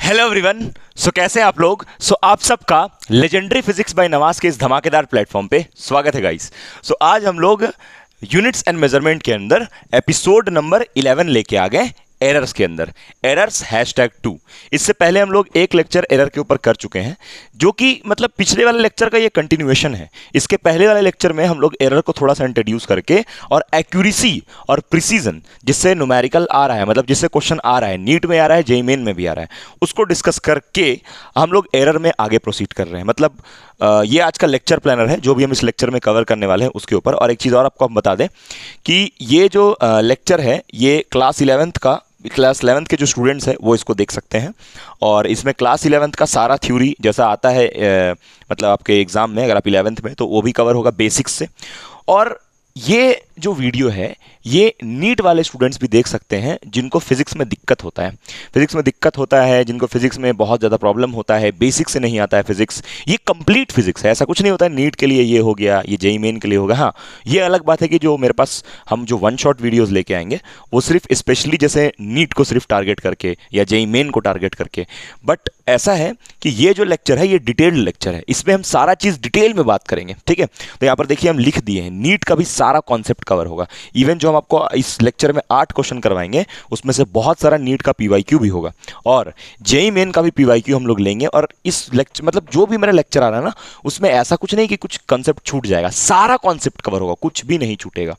Hello everyone. कैसे हैं आप लोग। आप सबका लेजेंडरी फिजिक्स बाय नवाज के इस धमाकेदार प्लेटफॉर्म पे स्वागत है गाइस। आज हम लोग यूनिट्स एंड मेजरमेंट के अंदर एपिसोड नंबर 11 लेके आ गए एरर्स के अंदर। एरर्स #2। इससे पहले हम लोग एक लेक्चर एरर के ऊपर कर चुके हैं, जो कि मतलब पिछले वाले लेक्चर का ये कंटिन्यूएशन है। इसके पहले वाले लेक्चर में हम लोग एरर को थोड़ा सा इंट्रोड्यूस करके और एक्यूरेसी और प्रिसीजन, जिससे न्यूमेरिकल आ रहा है, मतलब जिससे क्वेश्चन आ रहा है, नीट में आ रहा है, जेईई मेन में भी आ रहा है, उसको डिस्कस करके हम लोग एरर में आगे प्रोसीड कर रहे हैं। मतलब ये आज का लेक्चर प्लानर है जो भी हम इस लेक्चर में कवर करने वाले हैं उसके ऊपर। और एक चीज़ और आपको हम बता दें कि ये जो लेक्चर है ये क्लास 11th के जो स्टूडेंट्स हैं वो इसको देख सकते हैं। और इसमें क्लास 11th का सारा थ्योरी जैसा आता है मतलब आपके एग्ज़ाम में, अगर आप 11th में, तो वो भी कवर होगा बेसिक्स से। और ये जो वीडियो है ये नीट वाले स्टूडेंट्स भी देख सकते हैं जिनको फिजिक्स में दिक्कत होता है, जिनको फिजिक्स में बहुत ज़्यादा प्रॉब्लम होता है, बेसिक से नहीं आता है फिजिक्स। ये कंप्लीट फिजिक्स है, ऐसा कुछ नहीं होता है नीट के लिए ये हो गया, ये जेईई मेन के लिए होगा। हाँ, ये अलग बात है कि जो मेरे पास हम जो वन शॉट वीडियोज़ लेके आएंगे वो सिर्फ स्पेशली जैसे नीट को सिर्फ टारगेट करके या जेईई मेन को टारगेट करके। बट ऐसा है कि ये जो लेक्चर है ये डिटेल्ड लेक्चर है, इसमें हम सारा चीज़ डिटेल में बात करेंगे। ठीक है, तो यहाँ पर देखिए हम लिख दिए हैं नीट का भी सारा कॉन्सेप्ट कवर होगा। इवन जो हम आपको इस लेक्चर में 8 क्वेश्चन करवाएंगे उसमें से बहुत सारा नीट का पीवाईक्यू भी होगा और जेईई मेन का भी पीवाईक्यू हम लोग लेंगे। और इस लेक्चर मतलब जो भी मेरा लेक्चर आ रहा है ना, उसमें ऐसा कुछ नहीं कि कुछ कॉन्सेप्ट छूट जाएगा, सारा कॉन्सेप्ट कवर होगा, कुछ भी नहीं छूटेगा।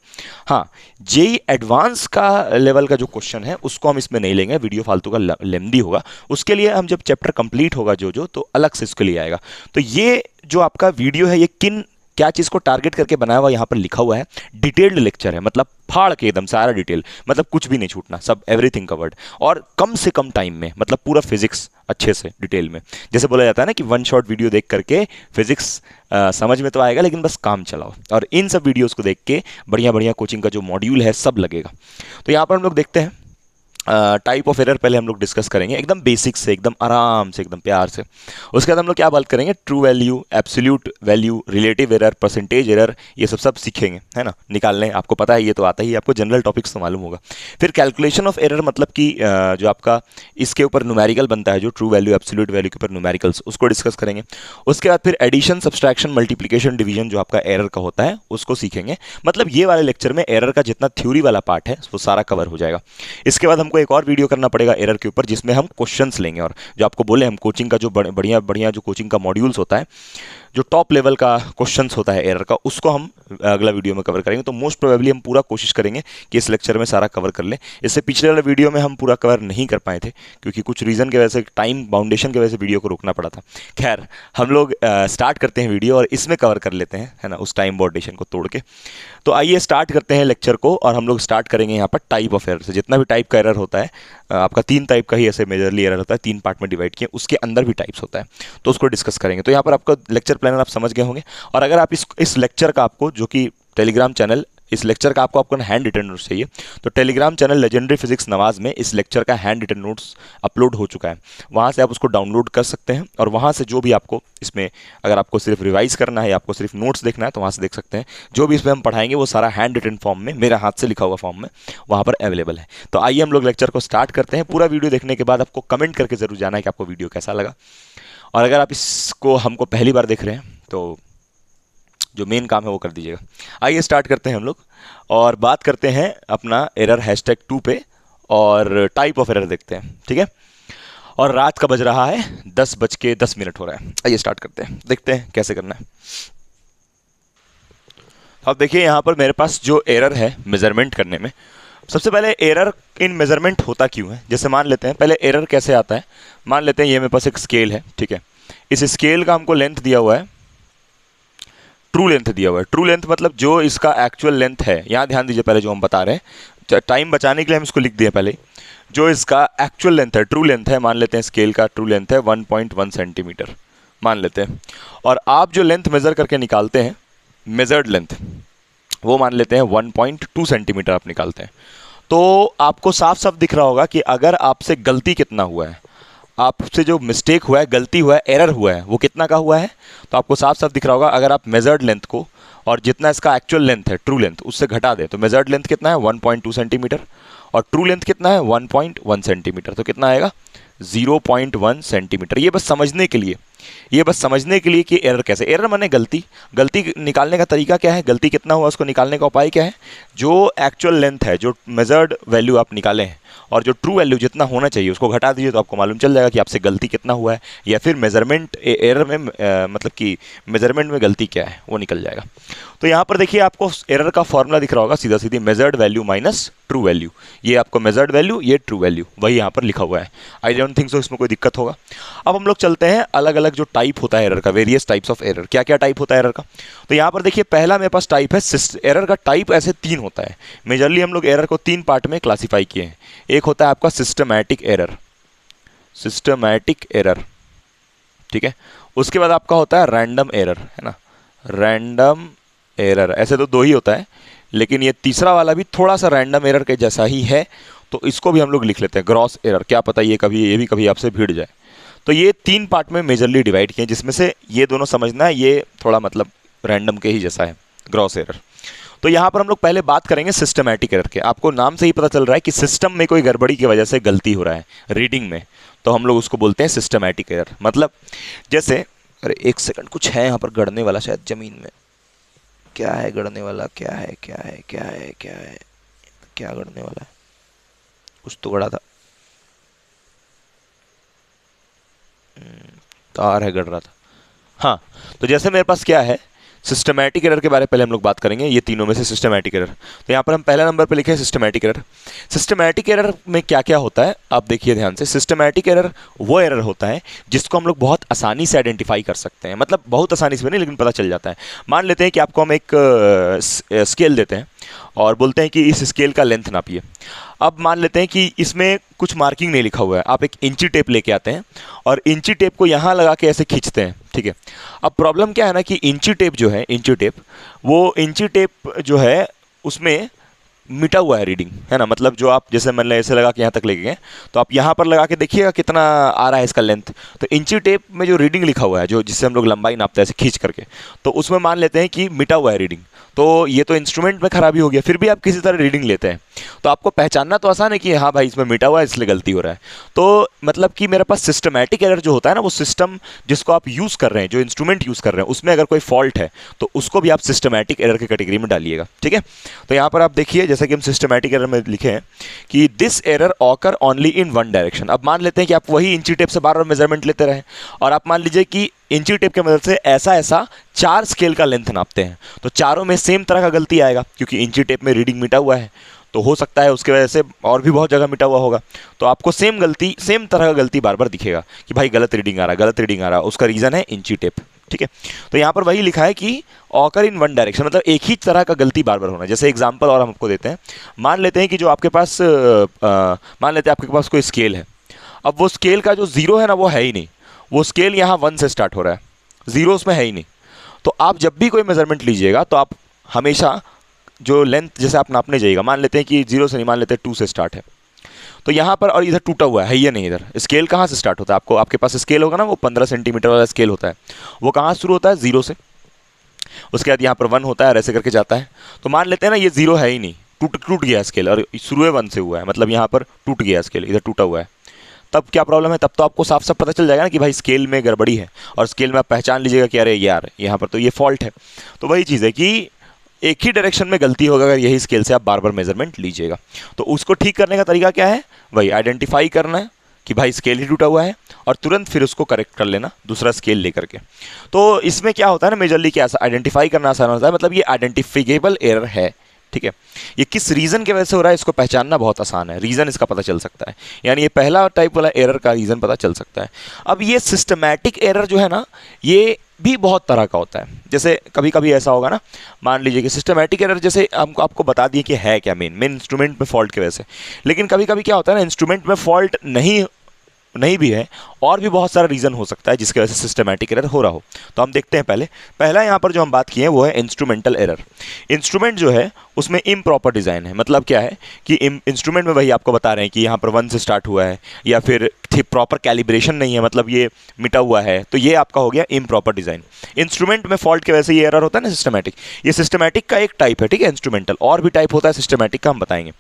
हाँ, जेईई एडवांस का लेवल का जो क्वेश्चन है उसको हम इसमें नहीं लेंगे, वीडियो फालतू का लेंदी होगा। उसके लिए हम जब चैप्टर कंप्लीट होगा जो तो अलग से इसके लिए आएगा। तो ये जो आपका वीडियो है ये क्या चीज़ को टारगेट करके बनाया हुआ यहाँ पर लिखा हुआ है, डिटेल्ड लेक्चर है, मतलब फाड़ के एकदम सारा डिटेल, मतलब कुछ भी नहीं छूटना, सब एवरीथिंग कवर्ड। और कम से कम टाइम में, मतलब पूरा फिजिक्स अच्छे से डिटेल में। जैसे बोला जाता है ना कि वन शॉट वीडियो देख करके फिजिक्स समझ में तो आएगा लेकिन बस काम चलाओ। और इन सब वीडियोज़ को देख के बढ़िया बढ़िया कोचिंग का जो मॉड्यूल है सब लगेगा। तो यहाँ पर हम लोग देखते हैं टाइप ऑफ एरर पहले हम लोग डिस्कस करेंगे एकदम बेसिक से, एकदम आराम से, एकदम प्यार से। उसके बाद हम लोग क्या बात करेंगे, true value, absolute value, relative error, percentage error, ये सब सीखेंगे, है ना, निकालने। आपको पता है, ये तो आता ही, आपको जनरल टॉपिक्स तो मालूम होगा। फिर कैलकुलेशन ऑफ एरर, मतलब कि जो आपका इसके ऊपर न्यूमेरिकल बनता है, जो ट्रू वैल्यू एब्सोल्यूट वैल्यू के ऊपर न्यूमेरिकल्स, उसको डिस्कस करेंगे। उसके बाद फिर एडिशन, सब्सट्रैक्शन, मल्टीप्लिकेशन, डिवीजन जो आपका एरर का होता है उसको सीखेंगे। मतलब ये वाले लेक्चर में एरर का जितना थ्योरी वाला पार्ट है वो सारा कवर हो जाएगा। इसके बाद हमको एक और वीडियो करना पड़ेगा एरर के ऊपर जिसमें हम क्वेश्चंस लेंगे। और जो आपको बोले हम कोचिंग का जो बढ़िया बढ़िया जो कोचिंग का मॉड्यूल्स होता है, जो टॉप लेवल का क्वेश्चंस होता है एरर का, उसको हम अगला वीडियो में कवर करेंगे। तो मोस्ट प्रोबेबली हम पूरा कोशिश करेंगे कि इस लेक्चर में सारा कवर कर लें। इससे पिछले वाले वीडियो में हम पूरा कवर नहीं कर पाए थे क्योंकि कुछ रीज़न की वजह से, टाइम बाउंडेशन की वजह से वीडियो को रोकना पड़ा था। खैर, हम लोग स्टार्ट करते हैं वीडियो और इसमें कवर कर लेते हैं, है ना, उस टाइम बाउंडेशन को तोड़ के। तो आइए स्टार्ट करते हैं लेक्चर को। और हम लोग स्टार्ट करेंगे यहाँ पर टाइप ऑफ एरर से। जितना भी टाइप का एरर होता है, आपका 3 टाइप का ही ऐसे मेजरली एरर होता है, 3 पार्ट में डिवाइड किए, उसके अंदर भी टाइप्स होता है, तो उसको डिस्कस करेंगे। तो यहाँ पर आपका लेक्चर प्लानर आप समझ गए होंगे। और अगर आप इस लेक्चर का आपको, जो कि टेलीग्राम चैनल, इस लेक्चर का आपको हैंड रिटन नोट्स चाहिए, तो Telegram channel legendary physics Nawaz में इस लेक्चर का हैंड रिटन नोट्स अपलोड हो चुका है। वहाँ से आप उसको डाउनलोड कर सकते हैं और वहाँ से जो भी आपको इसमें, अगर आपको सिर्फ रिवाइज करना है या आपको सिर्फ नोट्स देखना है तो वहाँ से देख सकते हैं। जो भी इसमें हम पढ़ाएंगे वो सारा हैंड रिटन फॉर्म में, मेरा हाथ से लिखा हुआ फॉर्म में वहाँ पर अवेलेबल है। तो आइए हम लोग लेक्चर को स्टार्ट करते हैं। पूरा वीडियो देखने के बाद आपको कमेंट करके ज़रूर जाना है कि आपको वीडियो कैसा लगा। और अगर आप इसको हमको पहली बार देख रहे हैं तो जो मेन काम है वो कर दीजिएगा। आइए स्टार्ट करते हैं हम लोग और बात करते हैं अपना एरर #2 पे और टाइप ऑफ एरर देखते हैं। ठीक है, और रात का बज रहा है 10:10 हो रहा है। आइए स्टार्ट करते हैं, देखते हैं कैसे करना है। अब देखिए यहाँ पर मेरे पास जो एरर है मेजरमेंट करने में, सबसे पहले एरर इन मेजरमेंट होता क्यों है। जैसे मान लेते हैं, पहले एरर कैसे आता है, मान लेते हैं ये मेरे पास एक स्केल है। ठीक है, इस स्केल का हमको लेंथ दिया हुआ है, ट्रू लेंथ दिया हुआ है। ट्रू लेंथ मतलब जो इसका एक्चुअल लेंथ है, यहाँ ध्यान दीजिए, पहले जो हम बता रहे हैं, टाइम बचाने के लिए हम इसको लिख दिए पहले। जो इसका एक्चुअल लेंथ है, ट्रू लेंथ है, मान लेते हैं स्केल का ट्रू लेंथ है 1.1 सेंटीमीटर मान लेते हैं। और आप जो लेंथ मेज़र करके निकालते हैं, मेजर्ड लेंथ, वो मान लेते हैं 1.2 सेंटीमीटर आप निकालते हैं। तो आपको साफ साफ दिख रहा होगा कि अगर आपसे गलती कितना हुआ है, आपसे जो मिस्टेक हुआ है, गलती हुआ है, एरर हुआ है, वो कितना का हुआ है। तो आपको साफ साफ दिख रहा होगा, अगर आप मेजर्ड लेंथ को और जितना इसका एक्चुअल लेंथ है, ट्रू लेंथ, उससे घटा दें तो मेजर्ड लेंथ कितना है 1.2 सेंटीमीटर और ट्रू लेंथ कितना है 1.1 सेंटीमीटर। तो कितना आएगा 0.1 सेंटीमीटर। ये बस समझने के लिए, ये बस समझने के लिए कि एरर कैसे, एरर माने गलती, गलती निकालने का तरीका क्या है, गलती कितना हुआ उसको निकालने का उपाय क्या है, जो एक्चुअल लेंथ है, जो मेजर्ड वैल्यू आप निकाले हैं और जो ट्रू वैल्यू जितना होना चाहिए उसको घटा दीजिए तो आपको मालूम चल जाएगा कि आपसे गलती कितना हुआ है, या फिर मेजरमेंट एरर में मतलब कि मेजरमेंट में गलती क्या है वो निकल जाएगा। तो यहाँ पर देखिए आपको एरर का फॉर्मूला दिख रहा होगा, सीधा सीधी measured value minus true value. ये आपको मेजर्ड वैल्यू, ये ट्रू वैल्यू, वही यहाँ पर लिखा हुआ है। आई डोंट थिंक सो इसमें कोई दिक्कत होगा। अब हम लोग चलते हैं अलग अलग जो टाइप होता है एरर का, वेरियस टाइप्स ऑफ एरर, क्या क्या टाइप होता है एरर का। तो यहाँ पर देखिए पहला मेरे पास टाइप है, एरर का टाइप ऐसे 3 होता है। मेजरली हम लोग एरर को 3 पार्ट में क्लासीफाई किए हैं। एक होता है आपका सिस्टमैटिक एरर, सिस्टमैटिक एरर, ठीक है। उसके बाद आपका होता है रैंडम एरर, है ना, रैंडम एरर। ऐसे तो 2 ही होता है, लेकिन ये तीसरा वाला भी थोड़ा सा रैंडम एरर के जैसा ही है, तो इसको भी हम लोग लिख लेते हैं ग्रॉस एरर। क्या पता ये भी कभी आपसे भिड़ जाए। तो ये 3 पार्ट में मेजरली डिवाइड किए, जिसमें से ये दोनों समझना है, ये थोड़ा मतलब रैंडम के ही जैसा है, ग्रॉस एरर। तो यहाँ पर हम लोग पहले बात करेंगे सिस्टमैटिक एरर के। आपको नाम से ही पता चल रहा है कि सिस्टम में कोई गड़बड़ी की वजह से गलती हो रहा है रीडिंग में, तो हम लोग उसको बोलते हैं सिस्टमैटिक एरर। मतलब जैसे, अरे 1 सेकंड, कुछ है यहाँ पर गड़ने वाला शायद ज़मीन में। क्या है गड़ने वाला, क्या है क्या है क्या है क्या है, क्या गड़ने वाला है, कुछ तो गड़ा था, तार है गड़ रहा था। हाँ, तो जैसे मेरे पास क्या है, सिस्टमैटिक एरर के बारे में पहले हम लोग बात करेंगे, ये तीनों में से सिस्टमैटिक एरर। तो यहाँ पर हम पहला नंबर पे लिखे हैं सिस्टमैटिक एरर। सिस्टमैटिक एरर में क्या क्या होता है आप देखिए ध्यान से। सिस्टमैटिक एरर वो एरर होता है जिसको हम लोग बहुत आसानी से आइडेंटिफाई कर सकते हैं, मतलब बहुत आसानी से नहीं, लेकिन पता चल जाता है। मान लेते हैं कि आपको हम एक स्केल देते हैं और बोलते हैं कि इस स्केल का लेंथ नापिए। अब मान लेते हैं कि इसमें कुछ मार्किंग नहीं लिखा हुआ है, आप एक इंची टेप लेके आते हैं और इंची टेप को यहाँ लगा के ऐसे खींचते हैं, ठीक है। अब प्रॉब्लम क्या है ना कि इंची टेप जो है, इंची टेप जो है उसमें मिटा हुआ है रीडिंग, है ना। मतलब जो आप जैसे मान लें ऐसे लगा के यहाँ तक लेके गए, तो आप यहाँ पर लगा के देखिएगा कितना आ रहा है इसका लेंथ। तो इंची टेप में जो रीडिंग लिखा हुआ है, जो जिससे हम लोग लंबाई नापते हैं ऐसे खींच करके, तो उसमें मान लेते हैं कि मिटा हुआ है रीडिंग। तो ये तो इंस्ट्रूमेंट में खराबी हो गया, फिर भी आप किसी तरह रीडिंग लेते हैं, तो आपको पहचानना तो आसान है कि हाँ भाई इसमें मिटा हुआ है इसलिए गलती हो रहा है। तो मतलब कि मेरे पास सिस्टमैटिक एरर जो होता है ना, वो सिस्टम जिसको आप यूज़ कर रहे हैं, जो इंस्ट्रूमेंट यूज़ कर रहे हैं, उसमें अगर कोई फॉल्ट है तो उसको भी आप सिस्टमैटिक एरर की कैटेगरी में डालिएगा, ठीक है। तो यहाँ पर आप देखिए जैसे कि हम सिस्टमैटिक एरर में लिखे हैं कि this error occur only in one direction. अब मान लेते हैं कि आप वही इंची टेप से बार बार मेजरमेंट लेते रहे और आप मान लीजिए कि इंची टेप की मदद से ऐसा 4 स्केल का लेंथ नापते हैं, तो चारों में सेम तरह का गलती आएगा, क्योंकि इंची टेप में रीडिंग मिटा हुआ है, तो हो सकता है उसकी वजह से और भी बहुत जगह मिटा हुआ होगा। तो आपको सेम तरह का गलती बार बार दिखेगा कि भाई गलत रीडिंग आ रहा है, उसका रीज़न है इंची टेप, ठीक है। तो यहाँ पर वही लिखा है कि ऑकर इन वन डायरेक्शन, मतलब एक ही तरह का गलती बार बार होना। जैसे एग्जांपल और हम आपको देते हैं, मान लेते हैं कि जो आपके पास मान लेते हैं आपके पास कोई स्केल है। अब वो स्केल का जो 0 है ना, वो है ही नहीं, वो स्केल यहाँ 1 से स्टार्ट हो रहा है, 0 उसमें है ही नहीं। तो आप जब भी कोई मेजरमेंट लीजिएगा तो आप हमेशा जो लेंथ जैसे आप नापने जाइएगा, मान लेते हैं कि 0 से नहीं, मान लेते हैं 2 से स्टार्ट है, तो यहाँ पर, और इधर टूटा हुआ है ये नहीं, इधर स्केल कहाँ से स्टार्ट होता है, आपको आपके पास स्केल होगा ना, वो 15 सेंटीमीटर वाला स्केल होता है, वो कहाँ शुरू होता है, 0 से। उसके बाद यहाँ पर 1 होता है और ऐसे करके जाता है। तो मान लेते हैं ना ये 0 है ही नहीं, टूट गया स्केल, और शुरू 1 से हुआ है, मतलब यहाँ पर टूट गया स्केल, इधर टूटा हुआ है। तब क्या प्रॉब्लम है, तब तो आपको साफ साफ पता चल जाएगा ना कि भाई स्केल में गड़बड़ी है, और स्केल में आप पहचान लीजिएगा कि अरे यार यहाँ पर तो ये फॉल्ट है। तो वही चीज़ है कि एक ही डायरेक्शन में गलती होगा अगर यही स्केल से आप बार बार मेजरमेंट लीजिएगा। तो उसको ठीक करने का तरीका क्या है, वही आइडेंटिफाई करना है कि भाई स्केल ही टूटा हुआ है, और तुरंत फिर उसको करेक्ट कर लेना दूसरा स्केल लेकर के। तो इसमें क्या होता है ना, मेजरली क्या आइडेंटिफाई करना आसान होता है, मतलब ये आइडेंटिफिकेबल एरर है, ठीक है। ये किस रीज़न की वजह से हो रहा है इसको पहचानना बहुत आसान है, रीज़न इसका पता चल सकता है, यानी ये पहला टाइप वाला एरर का रीज़न पता चल सकता है। अब ये सिस्टमैटिक एरर जो है ना, ये भी बहुत तरह का होता है। जैसे कभी कभी ऐसा होगा ना, मान लीजिए कि सिस्टमैटिक एरर जैसे हमको आपको बता दिए कि है क्या, मेन इंस्ट्रूमेंट में फॉल्ट की वजह से। लेकिन कभी कभी क्या होता है ना, इंस्ट्रूमेंट में फॉल्ट नहीं भी है, और भी बहुत सारा रीज़न हो सकता है जिसकी वजह से सिस्टमैटिक एरर हो रहा हो। तो हम देखते हैं पहला यहाँ पर जो हम बात किए हैं वो है इंस्ट्रूमेंटल एरर। इंस्ट्रूमेंट जो है उसमें इम्प्रॉपर डिज़ाइन है, मतलब क्या है कि इंस्ट्रूमेंट में वही आपको बता रहे हैं कि यहाँ पर 1 से स्टार्ट हुआ है, या फिर प्रॉपर कैलिब्रेशन नहीं है, मतलब ये मिटा हुआ है, तो ये आपका हो गया इम्प्रॉपर डिज़ाइन। इंस्ट्रूमेंट में फॉल्ट की वजह से ये एरर होता है ना सिस्टमैटिक, ये सिस्टमैटिक का एक टाइप है, ठीक है। इंस्ट्रूमेंटल और भी टाइप होता है सिस्टमैटिक का, हम बताएंगे।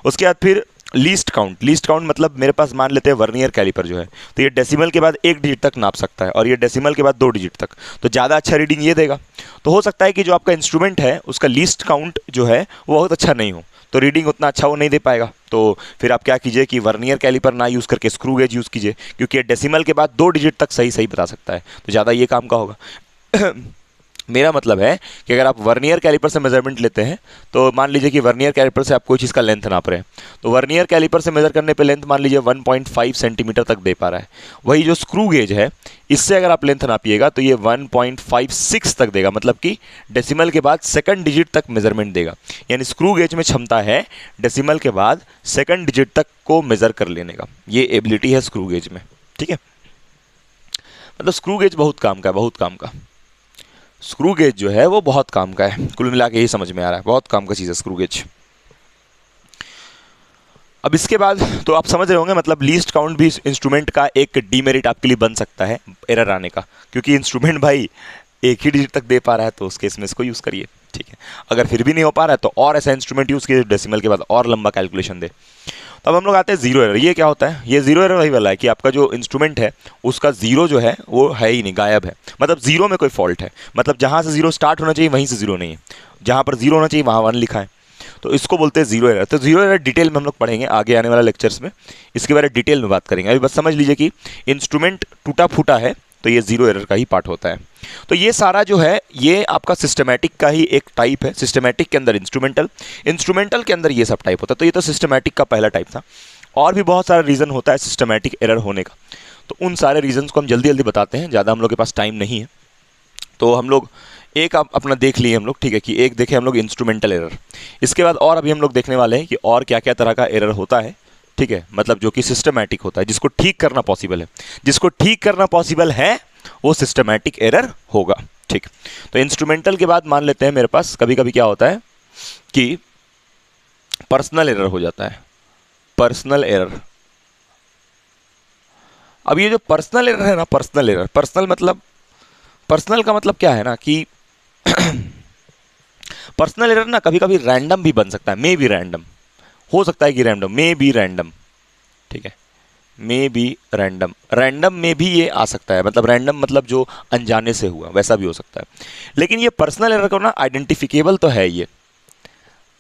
उसके बाद फिर लीस्ट काउंट मतलब मेरे पास मान लेते हैं वर्नियर कैलिपर जो है, तो ये डेसिमल के बाद एक डिजिट तक नाप सकता है और ये डेसिमल के बाद दो डिजिट तक, तो ज़्यादा अच्छा रीडिंग ये देगा। तो हो सकता है कि जो आपका इंस्ट्रूमेंट है उसका लीस्ट काउंट जो है वो बहुत अच्छा नहीं हो, तो रीडिंग उतना अच्छा वो नहीं दे पाएगा। तो फिर आप क्या कीजिए कि वर्नियर कैलिपर ना यूज़ करके स्क्रू गेज यूज़ कीजिए, क्योंकि ये डेसिमल के बाद दो डिजिट तक सही सही बता सकता है, तो ज़्यादा ये काम का होगा। मेरा मतलब है कि अगर आप वर्नियर कैलिपर से मेजरमेंट लेते हैं, तो मान लीजिए कि वर्नियर कैलिपर से आप कोई चीज़ का लेंथ नाप रहे हैं, तो वर्नियर कैलिपर से मेजर करने पे लेंथ मान लीजिए 1.5 सेंटीमीटर तक दे पा रहा है। वही जो स्क्रू गेज है, इससे अगर आप लेंथ नापिएगा तो ये 1.56 तक देगा, मतलब कि डेसिमल के बाद सेकंड डिजिट तक मेजरमेंट देगा। यानी स्क्रू गेज में क्षमता है डेसिमल के बाद सेकंड डिजिट तक को मेजर कर लेने का, ये एबिलिटी है स्क्रू गेज में। ठीक है, मतलब स्क्रू गेज बहुत काम का है, बहुत काम का। स्क्रू गेज जो है वो बहुत काम का है, कुल मिला के यही समझ में आ रहा है, बहुत काम का चीज़ है स्क्रू गेज। अब इसके बाद तो आप समझ रहे होंगे, मतलब लीस्ट काउंट भी इंस्ट्रूमेंट का एक डीमेरिट आपके लिए बन सकता है एरर आने का, क्योंकि इंस्ट्रूमेंट भाई एक ही डिजिट तक दे पा रहा है, तो उस केस में इसको यूज़ करिए। ठीक है, अगर फिर भी नहीं हो पा रहा है तो और ऐसा इंस्ट्रूमेंट यूज़ कीजिए डेसिमल के बाद और लंबा कैलकुलेशन दे। तो अब हम लोग आते हैं जीरो एरर। ये क्या होता है? ये जीरो एरर वही वाला है कि आपका जो इंस्ट्रूमेंट है उसका जीरो जो है वो है ही नहीं, गायब है, मतलब जीरो में कोई फॉल्ट है, मतलब जहाँ से जीरो स्टार्ट होना चाहिए वहीं से जीरो नहीं है, जहाँ पर जीरो होना चाहिए वहाँ वन लिखा है, तो इसको बोलते हैं जीरो एरर। तो जीरो एरर डिटेल में हम लोग पढ़ेंगे आगे आने वाले लेक्चर्स में, इसके बारे में डिटेल में बात करेंगे। अभी बस समझ लीजिए कि इंस्ट्रूमेंट टूटा फूटा है तो ये जीरो एरर का ही पार्ट होता है। तो ये सारा जो है ये आपका सिस्टमैटिक का ही एक टाइप है। सिस्टमैटिक के अंदर इंस्ट्रूमेंटल के अंदर ये सब टाइप होता है। तो ये तो सिस्टमैटिक का पहला टाइप था, और भी बहुत सारा रीज़न होता है सिस्टमैटिक एरर होने का, तो उन सारे रीजंस को हम जल्दी जल्दी बताते हैं, ज़्यादा हम लोग के पास टाइम नहीं है। तो हम लोग एक अपना देख लिए हम लोग, ठीक है, कि एक देखे हम लोग इंस्ट्रूमेंटल एरर। इसके बाद और अभी हम लोग देखने वाले हैं कि और क्या क्या तरह का एरर होता है, ठीक है, मतलब जो कि सिस्टमैटिक होता है, जिसको ठीक करना पॉसिबल है। जिसको ठीक करना पॉसिबल है वो सिस्टमैटिक एरर होगा। ठीक, तो इंस्ट्रूमेंटल के बाद मान लेते हैं मेरे पास कभी कभी क्या होता है कि पर्सनल एरर हो जाता है। पर्सनल एरर, अब ये जो पर्सनल एरर है ना, पर्सनल एरर, पर्सनल का मतलब क्या है ना कि पर्सनल एरर ना कभी कभी रैंडम भी बन सकता है, मे बी रैंडम हो सकता है कि रैंडम, मे बी रैंडम, ठीक है, मे बी रैंडम, रैंडम में भी ये आ सकता है, मतलब रैंडम मतलब जो अनजाने से हुआ वैसा भी हो सकता है। लेकिन ये पर्सनल एरर को ना आइडेंटिफिकेबल तो है, ये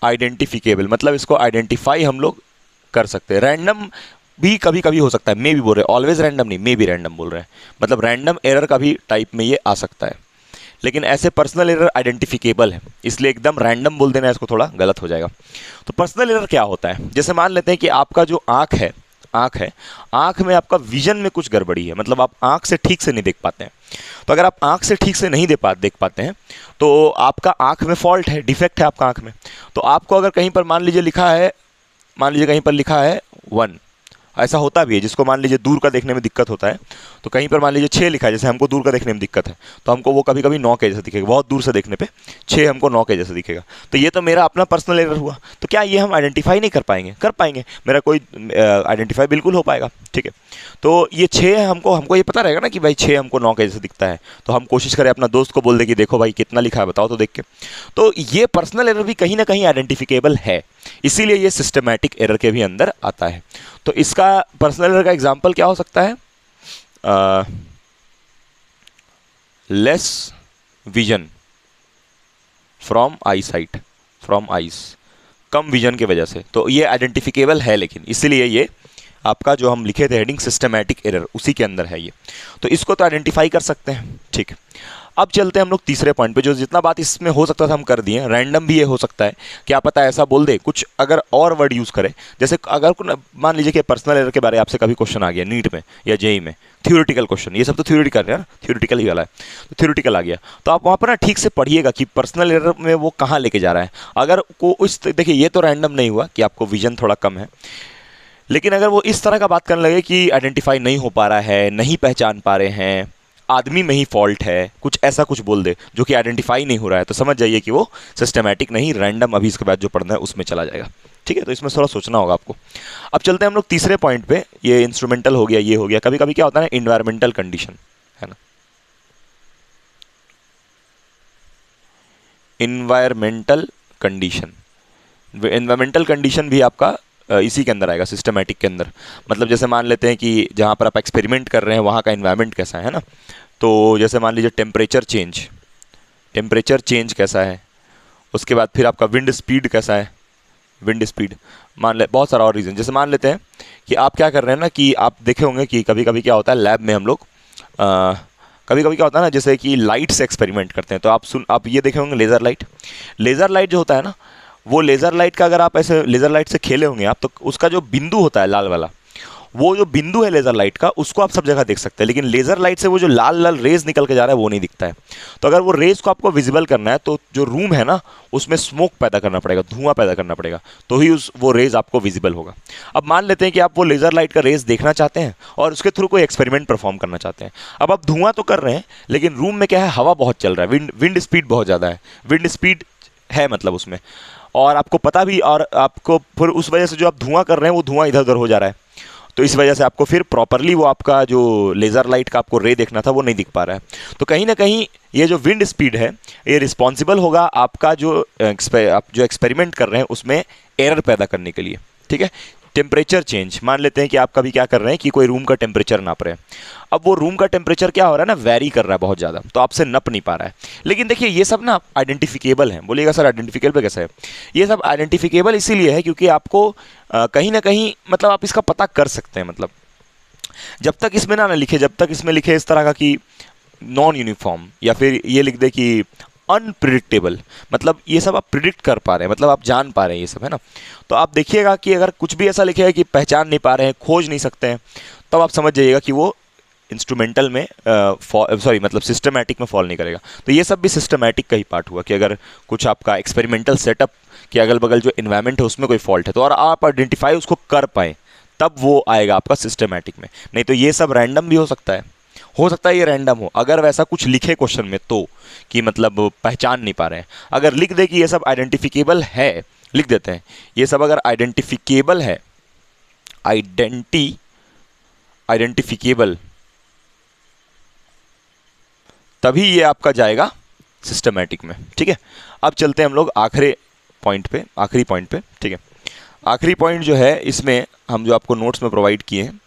आइडेंटिफिकेबल मतलब इसको आइडेंटिफाई हम लोग कर सकते हैं। रैंडम भी कभी कभी हो सकता है, मे भी बोल रहे हैं, ऑलवेज रैंडम नहीं, मे भी रैंडम बोल रहे हैं, मतलब रैंडम एरर का भी टाइप में ये आ सकता है। लेकिन ऐसे पर्सनल एरर आइडेंटिफिकेबल है, इसलिए एकदम रैंडम बोल देना इसको थोड़ा गलत हो जाएगा। तो पर्सनल एरर क्या होता है? जैसे मान लेते हैं कि आपका जो आँख है, आँख में आपका विजन में कुछ गड़बड़ी है, मतलब आप आँख से ठीक से नहीं देख पाते हैं। तो अगर आप आँख से ठीक से नहीं देख पाते हैं तो आपका आँख में फॉल्ट है, डिफेक्ट है आपका आँख में। तो आपको अगर कहीं पर मान लीजिए लिखा है, मान लीजिए कहीं पर लिखा है 1, ऐसा होता भी है जिसको मान लीजिए दूर का देखने में दिक्कत होता है, तो कहीं पर मान लीजिए 6 लिखा है, जैसे हमको दूर का देखने में दिक्कत है तो हमको वो कभी कभी 9 के जैसा दिखेगा, बहुत दूर से देखने पे 6 हमको 9 के जैसा दिखेगा। तो ये तो मेरा अपना पर्सनल एरर हुआ, तो क्या ये हम आइडेंटिफाई नहीं कर पाएंगे? कर पाएंगे, मेरा कोई आइडेंटिफाई बिल्कुल हो पाएगा। ठीक है, तो ये 6 हमको ये पता रहेगा ना कि भाई 6 हमको 9 के जैसा दिखता है, तो हम कोशिश करें अपना दोस्त को बोल दे कि देखो भाई कितना लिखा है बताओ तो देख के। तो ये पर्सनल एरर भी कहीं ना कहीं आइडेंटिफिकेबल है, इसीलिए ये सिस्टमैटिक एरर के भी अंदर आता है। तो इसका पर्सनल एरर का एग्जांपल क्या हो सकता है? Less vision from I site, from eyes, come vision की वजह से, तो ये आइडेंटिफिकेबल है, लेकिन इसीलिए ये आपका जो हम लिखे थे हेडिंग सिस्टमैटिक एरर उसी के अंदर है ये, तो इसको तो आइडेंटिफाई कर सकते हैं। ठीक है, अब चलते हैं हम लोग तीसरे पॉइंट पे, जो जितना बात इसमें हो सकता था हम कर दिए। रैंडम भी ये हो सकता है, क्या पता ऐसा बोल दे कुछ अगर और वर्ड यूज़ करे, जैसे अगर मान लीजिए कि पर्सनल एरर के बारे में आपसे कभी क्वेश्चन आ गया नीट में या जेई में, थ्योरेटिकल क्वेश्चन, ये सब तो थ्योरेटिकल है यार, थ्योरेटिकल ही वाला है, तो थ्योरेटिकल आ गया तो आप वहाँ पर ना ठीक से पढ़िएगा कि पर्सनल एरर में वो कहाँ लेके जा रहा है। अगर को उस देखिए ये तो रैंडम नहीं हुआ कि आपको विजन थोड़ा कम है, लेकिन अगर वो इस तरह का बात करने लगे कि आइडेंटिफाई नहीं हो पा रहा है, नहीं पहचान पा रहे हैं, आदमी में ही फॉल्ट है, कुछ ऐसा कुछ बोल दे जो कि आइडेंटिफाई नहीं हो रहा है, तो समझ जाइए कि वो सिस्टमैटिक नहीं, रैंडम अभी इसके बाद जो पढ़ना है उसमें चला जाएगा। ठीक है, तो इसमें थोड़ा सोचना होगा आपको। अब चलते हैं हम लोग तीसरे पॉइंट पे, ये इंस्ट्रूमेंटल हो गया, ये हो गया। कभी कभी क्या होता है ना, इन्वायरमेंटल कंडीशन है ना, इन्वायरमेंटल कंडीशन भी आपका इसी के अंदर आएगा, सिस्टमैटिक के अंदर। मतलब जैसे मान लेते हैं कि जहाँ पर आप एक्सपेरिमेंट कर रहे हैं वहाँ का इन्वायरमेंट कैसा है ना। तो जैसे मान लीजिए टेम्परेचर चेंज कैसा है, उसके बाद फिर आपका विंड स्पीड कैसा है, विंड स्पीड मान ले, बहुत सारा और रीज़न। जैसे मान लेते हैं कि आप क्या कर रहे हैं ना, कि आप देखे होंगे कि कभी कभी क्या होता है लैब में हम लोग कभी कभी क्या होता है ना, जैसे कि लाइट से एक्सपेरिमेंट करते हैं। तो आप ये देखे होंगे लेज़र लाइट जो होता है ना, वो लेज़र लाइट का अगर आप ऐसे लेज़र लाइट से खेले होंगे आप, तो उसका जो बिंदु होता है लाल वाला, वो जो बिंदु है लेज़र लाइट का, उसको आप सब जगह देख सकते हैं। लेकिन लेज़र लाइट से वो जो लाल लाल रेज निकल के जा रहा है वो नहीं दिखता है। तो अगर वो रेज को आपको विजिबल करना है तो जो रूम है ना उसमें स्मोक पैदा करना पड़ेगा, धुआं पैदा करना पड़ेगा, तो ही वो रेज आपको विजिबल होगा। अब मान लेते हैं कि आप वो लेज़र लाइट का रेज देखना चाहते हैं और उसके थ्रू कोई एक्सपेरिमेंट परफॉर्म करना चाहते हैं। अब आप धुआं तो कर रहे हैं, लेकिन रूम में क्या है, हवा बहुत चल रहा है, विंड स्पीड बहुत ज़्यादा है, विंड स्पीड है मतलब उसमें, और आपको पता भी, और आपको फिर उस वजह से जो आप धुआं कर रहे हैं वो धुआं इधर उधर हो जा रहा है। तो इस वजह से आपको फिर प्रॉपरली वो आपका जो लेज़र लाइट का आपको रे देखना था वो नहीं दिख पा रहा है। तो कहीं ना कहीं ये जो विंड स्पीड है ये रिस्पॉन्सिबल होगा आपका जो आप जो एक्सपेरिमेंट कर रहे हैं उसमें एरर पैदा करने के लिए। ठीक है, टेम्परेचर चेंज, मान लेते हैं कि आप कभी क्या कर रहे हैं कि कोई रूम का टेम्परेचर नाप रहे हैं। अब वो रूम का टेम्परेचर क्या हो रहा है ना, वैरी कर रहा है बहुत ज़्यादा, तो आपसे नप नहीं पा रहा है। लेकिन देखिए ये सब ना आइडेंटिफिकेबल है। बोलिएगा सर आइडेंटिफिकेबल कैसे है? ये सब आइडेंटिफिकेबल इसीलिए है क्योंकि आपको कहीं ना कहीं मतलब आप इसका पता कर सकते हैं। मतलब जब तक इसमें ना लिखे, जब तक इसमें लिखे इस तरह का कि नॉन यूनिफॉर्म, या फिर ये लिख दे कि अनप्रिडिक्टेबल, मतलब ये सब आप प्रिडिक्ट कर पा रहे हैं, मतलब आप जान पा रहे हैं ये सब, है ना। तो आप देखिएगा कि अगर कुछ भी ऐसा लिखेगा कि पहचान नहीं पा रहे हैं, खोज नहीं सकते हैं, तब आप समझ जाइएगा कि वो इंस्ट्रूमेंटल में मतलब सिस्टमैटिक में फॉल नहीं करेगा। तो ये सब भी सिस्टमैटिक का ही पार्ट हुआ कि अगर कुछ आपका एक्सपेरिमेंटल सेटअप के अगल बगल जो इन्वायरमेंट है उसमें कोई फॉल्ट है तो और आप आइडेंटिफाई उसको कर पाएँ, तब वो आएगा आपका सिस्टमैटिक में। नहीं तो ये सब रैंडम भी हो सकता है ये रैंडम हो, अगर वैसा कुछ लिखे क्वेश्चन में तो कि मतलब पहचान नहीं पा रहे हैं। अगर लिख दे कि ये सब आइडेंटिफिकेबल है, लिख देते हैं ये सब अगर आइडेंटिफिकेबल है, आइडेंटिफिकेबल, तभी ये आपका जाएगा सिस्टमैटिक में। ठीक है, अब चलते हैं हम लोग आखिरी पॉइंट पे। ठीक है, आखिरी पॉइंट जो है इसमें हम जो आपको नोट्स में प्रोवाइड किए हैं,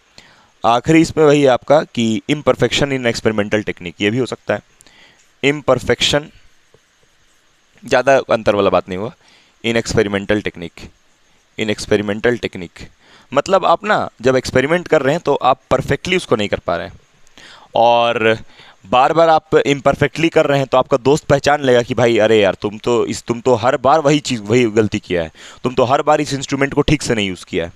आखिरी इसमें वही है आपका कि इम्परफेक्शन टेक्निक एक्सपेरिमेंटल टेक्निक, ये भी हो सकता है इम्परफेक्शन, ज़्यादा अंतर वाला बात नहीं हुआ। इन एक्सपेरिमेंटल टेक्निक मतलब आप ना जब एक्सपेरिमेंट कर रहे हैं तो आप परफेक्टली उसको नहीं कर पा रहे हैं, और बार बार आप इम्परफेक्टली कर रहे हैं तो आपका दोस्त पहचान लेगा कि भाई अरे यार तुम तो हर बार वही गलती किया है, तुम तो हर बार इस इंस्ट्रूमेंट को ठीक से नहीं यूज़ किया है।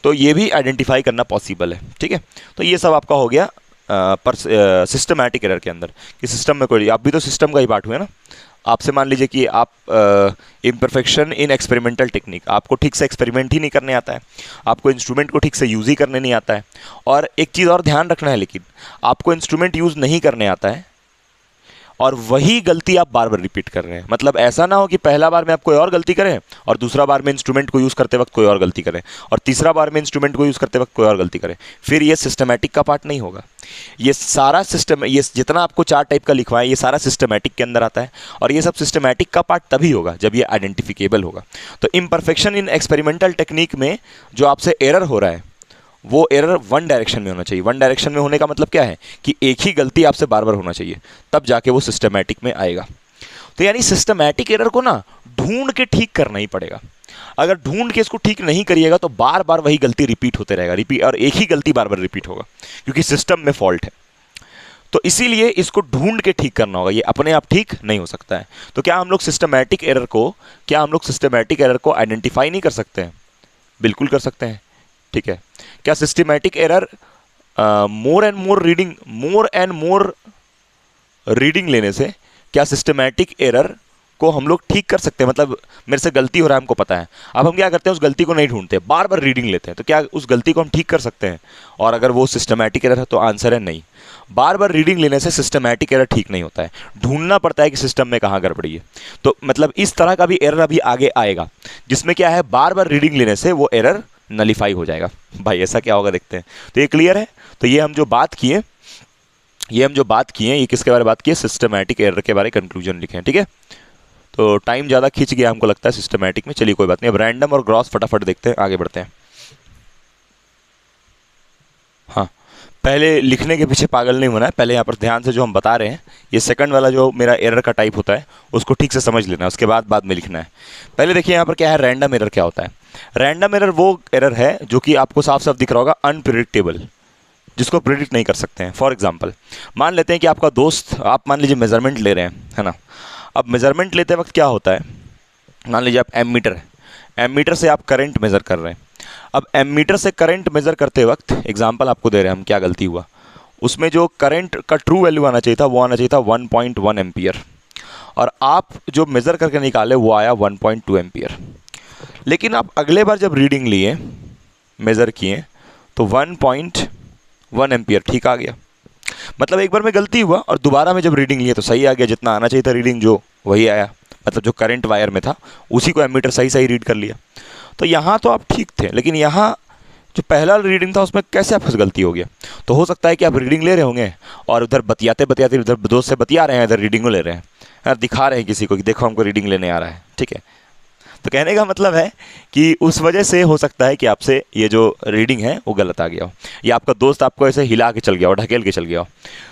तो ये भी आइडेंटिफाई करना पॉसिबल है। ठीक है, तो ये सब आपका हो गया पर सिस्टमैटिक एरर के अंदर कि सिस्टम में कोई, आप भी तो सिस्टम का ही पार्ट हुए ना। आपसे मान लीजिए कि आप इम्परफेक्शन इन एक्सपेरिमेंटल टेक्निक, आपको ठीक से एक्सपेरिमेंट ही नहीं करने आता है, आपको इंस्ट्रूमेंट को ठीक से यूज़ ही करने नहीं आता है। और एक चीज़ और ध्यान रखना है, लेकिन आपको इंस्ट्रूमेंट यूज़ नहीं करने आता है और वही गलती आप बार बार रिपीट कर रहे हैं। मतलब ऐसा ना हो कि पहला बार में आप कोई और गलती करें और दूसरा बार में इंस्ट्रूमेंट को यूज़ करते वक्त कोई और गलती करें और तीसरा बार में इंस्ट्रूमेंट को यूज़ करते वक्त कोई और गलती करें, फिर ये सिस्टमैटिक का पार्ट नहीं होगा। ये सारा सिस्टम, ये जितना आपको 4 टाइप का लिखवा है ये सारा सिस्टमैटिक के अंदर आता है, और ये सब सिस्टमैटिक का पार्ट तभी होगा जब ये आइडेंटिफिकेबल होगा। तो इम्परफेक्शन इन एक्सपेरिमेंटल टेक्निक में जो आपसे एरर हो रहा है वो एरर वन डायरेक्शन में होना चाहिए। वन डायरेक्शन में होने का मतलब क्या है कि एक ही गलती आपसे बार बार होना चाहिए, तब जाके वो सिस्टमैटिक में आएगा। तो यानी सिस्टमैटिक एरर को ना ढूंढ के ठीक करना ही पड़ेगा। अगर ढूंढ के इसको ठीक नहीं करिएगा तो बार बार वही गलती रिपीट होते रहेगा, और एक ही गलती बार बार रिपीट होगा क्योंकि सिस्टम में फॉल्ट है। तो इसीलिए इसको ढूंढ के ठीक करना होगा, ये अपने आप ठीक नहीं हो सकता है। तो क्या हम लोग सिस्टमैटिक एरर को आइडेंटिफाई नहीं कर सकते हैं? बिल्कुल कर सकते हैं। ठीक है, क्या systematic error more and more reading लेने से क्या सिस्टमैटिक एरर को हम लोग ठीक कर सकते हैं? मतलब मेरे से गलती हो रहा है, हमको पता है, अब हम क्या करते हैं, उस गलती को नहीं ढूंढते, बार बार रीडिंग लेते हैं। तो क्या उस गलती को हम ठीक कर सकते हैं? और अगर वो सिस्टमैटिक एरर है तो आंसर है नहीं। बार बार रीडिंग लेने से सिस्टमैटिक एरर ठीक नहीं होता है, ढूंढना पड़ता है कि सिस्टम में कहाँ गड़बड़ी है। तो मतलब इस तरह का भी एरर अभी आगे आएगा जिसमें क्या है, बार बार रीडिंग लेने से वो एरर नलीफाई हो जाएगा। भाई ऐसा क्या होगा, देखते हैं। तो ये क्लियर है। तो ये हम जो बात किए ये किसके बारे में बात किए? सिस्टमैटिक एरर के बारे में कंक्लूजन लिखे हैं। ठीक है, तो टाइम ज़्यादा खींच गया हमको लगता है सिस्टमैटिक में। चलिए कोई बात नहीं, अब रैंडम और ग्रॉस फटाफट देखते हैं, आगे बढ़ते हैं। पहले लिखने के पीछे पागल नहीं होना है, पहले यहाँ पर ध्यान से जो हम बता रहे हैं, ये सेकंड वाला जो मेरा एरर का टाइप होता है उसको ठीक से समझ लेना है, उसके बाद में लिखना है। पहले देखिए यहाँ पर क्या है, रैंडम एरर क्या होता है। रैंडम एरर वो एरर है जो कि आपको साफ साफ दिख रहा होगा, अनप्रिडिक्टेबल, जिसको प्रिडिक्ट नहीं कर सकते हैं। फॉर एग्जाम्पल मान लेते हैं कि आपका दोस्त, आप मान लीजिए मेजरमेंट ले रहे हैं, है ना। अब मेजरमेंट लेते वक्त क्या होता है, मान लीजिए आप एमीटर है, एमीटर से आप करंट मेज़र कर रहे हैं। अब एमीटर से करंट मेज़र करते वक्त एग्जांपल आपको दे रहे हैं हम, क्या गलती हुआ उसमें, जो करंट का ट्रू वैल्यू आना चाहिए था वो आना चाहिए था 1.1 एम्पियर, और आप जो मेज़र करके निकाले वो आया 1.2 एम्पियर। लेकिन आप अगले बार जब रीडिंग लिए, मेज़र किए, तो 1.1 एम्पियर ठीक आ गया। मतलब एक बार में गलती हुआ और दोबारा में जब रीडिंग लिए तो सही आ गया, जितना आना चाहिए था रीडिंग जो वही आया, मतलब जो करंट वायर में था उसी को एमीटर सही रीड कर लिया। तो यहाँ तो आप ठीक थे, लेकिन यहाँ जो पहला रीडिंग था उसमें कैसे आपसे गलती हो गया। तो हो सकता है कि आप रीडिंग ले रहे होंगे और उधर बतियाते बतियाते उधर दोस्त से बतिया रहे हैं, इधर रीडिंग ले रहे हैं, दिखा रहे हैं किसी को कि देखो हमको रीडिंग लेने आ रहा है, ठीक है। तो कहने का मतलब है कि उस वजह से हो सकता है कि आपसे ये जो रीडिंग है वो गलत आ गया हो, या आपका दोस्त आपको ऐसे हिला के चल गया हो, ढकेल के चल गया हो।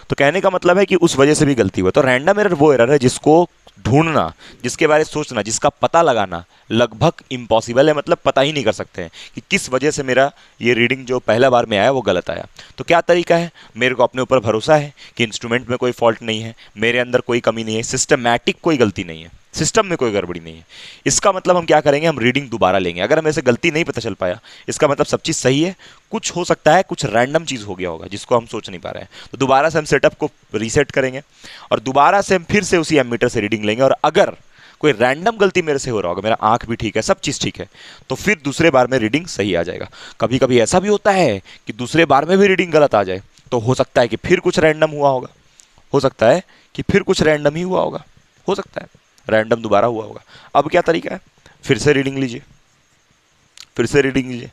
तो कहने का मतलब है कि उस वजह से भी गलती हुआ। तो रैंडम एरर वो एरर है जिसको ढूंढना, जिसके बारे में सोचना, जिसका पता लगाना लगभग इम्पॉसिबल है, मतलब पता ही नहीं कर सकते हैं कि किस वजह से मेरा ये रीडिंग जो पहला बार में आया वो गलत आया। तो क्या तरीका है, मेरे को अपने ऊपर भरोसा है कि इंस्ट्रूमेंट में कोई फॉल्ट नहीं है, मेरे अंदर कोई कमी नहीं है, सिस्टमैटिक कोई गलती नहीं है, सिस्टम में कोई गड़बड़ी नहीं है। इसका मतलब हम क्या करेंगे, हम रीडिंग दोबारा लेंगे। अगर हमें से गलती नहीं पता चल पाया, इसका मतलब सब चीज़ सही है, कुछ हो सकता है कुछ रैंडम चीज़ हो गया होगा जिसको हम सोच नहीं पा रहे हैं। तो दोबारा से हम सेटअप को रीसेट करेंगे और दोबारा से हम फिर से उसी एमीटर से रीडिंग लेंगे, और अगर कोई रैंडम गलती मेरे से हो रहा होगा, मेरा आंख भी ठीक है, सब चीज़ ठीक है, तो फिर दूसरे बार में रीडिंग सही आ जाएगा। कभी कभी ऐसा भी होता है कि दूसरे बार में भी रीडिंग गलत आ जाए, तो हो सकता है कि फिर कुछ रैंडम हुआ होगा, हो सकता है कि फिर कुछ रैंडम ही हुआ होगा, हो सकता है रैंडम दोबारा हुआ होगा। अब क्या तरीका है, फिर से रीडिंग लीजिए, फिर से रीडिंग लीजिए,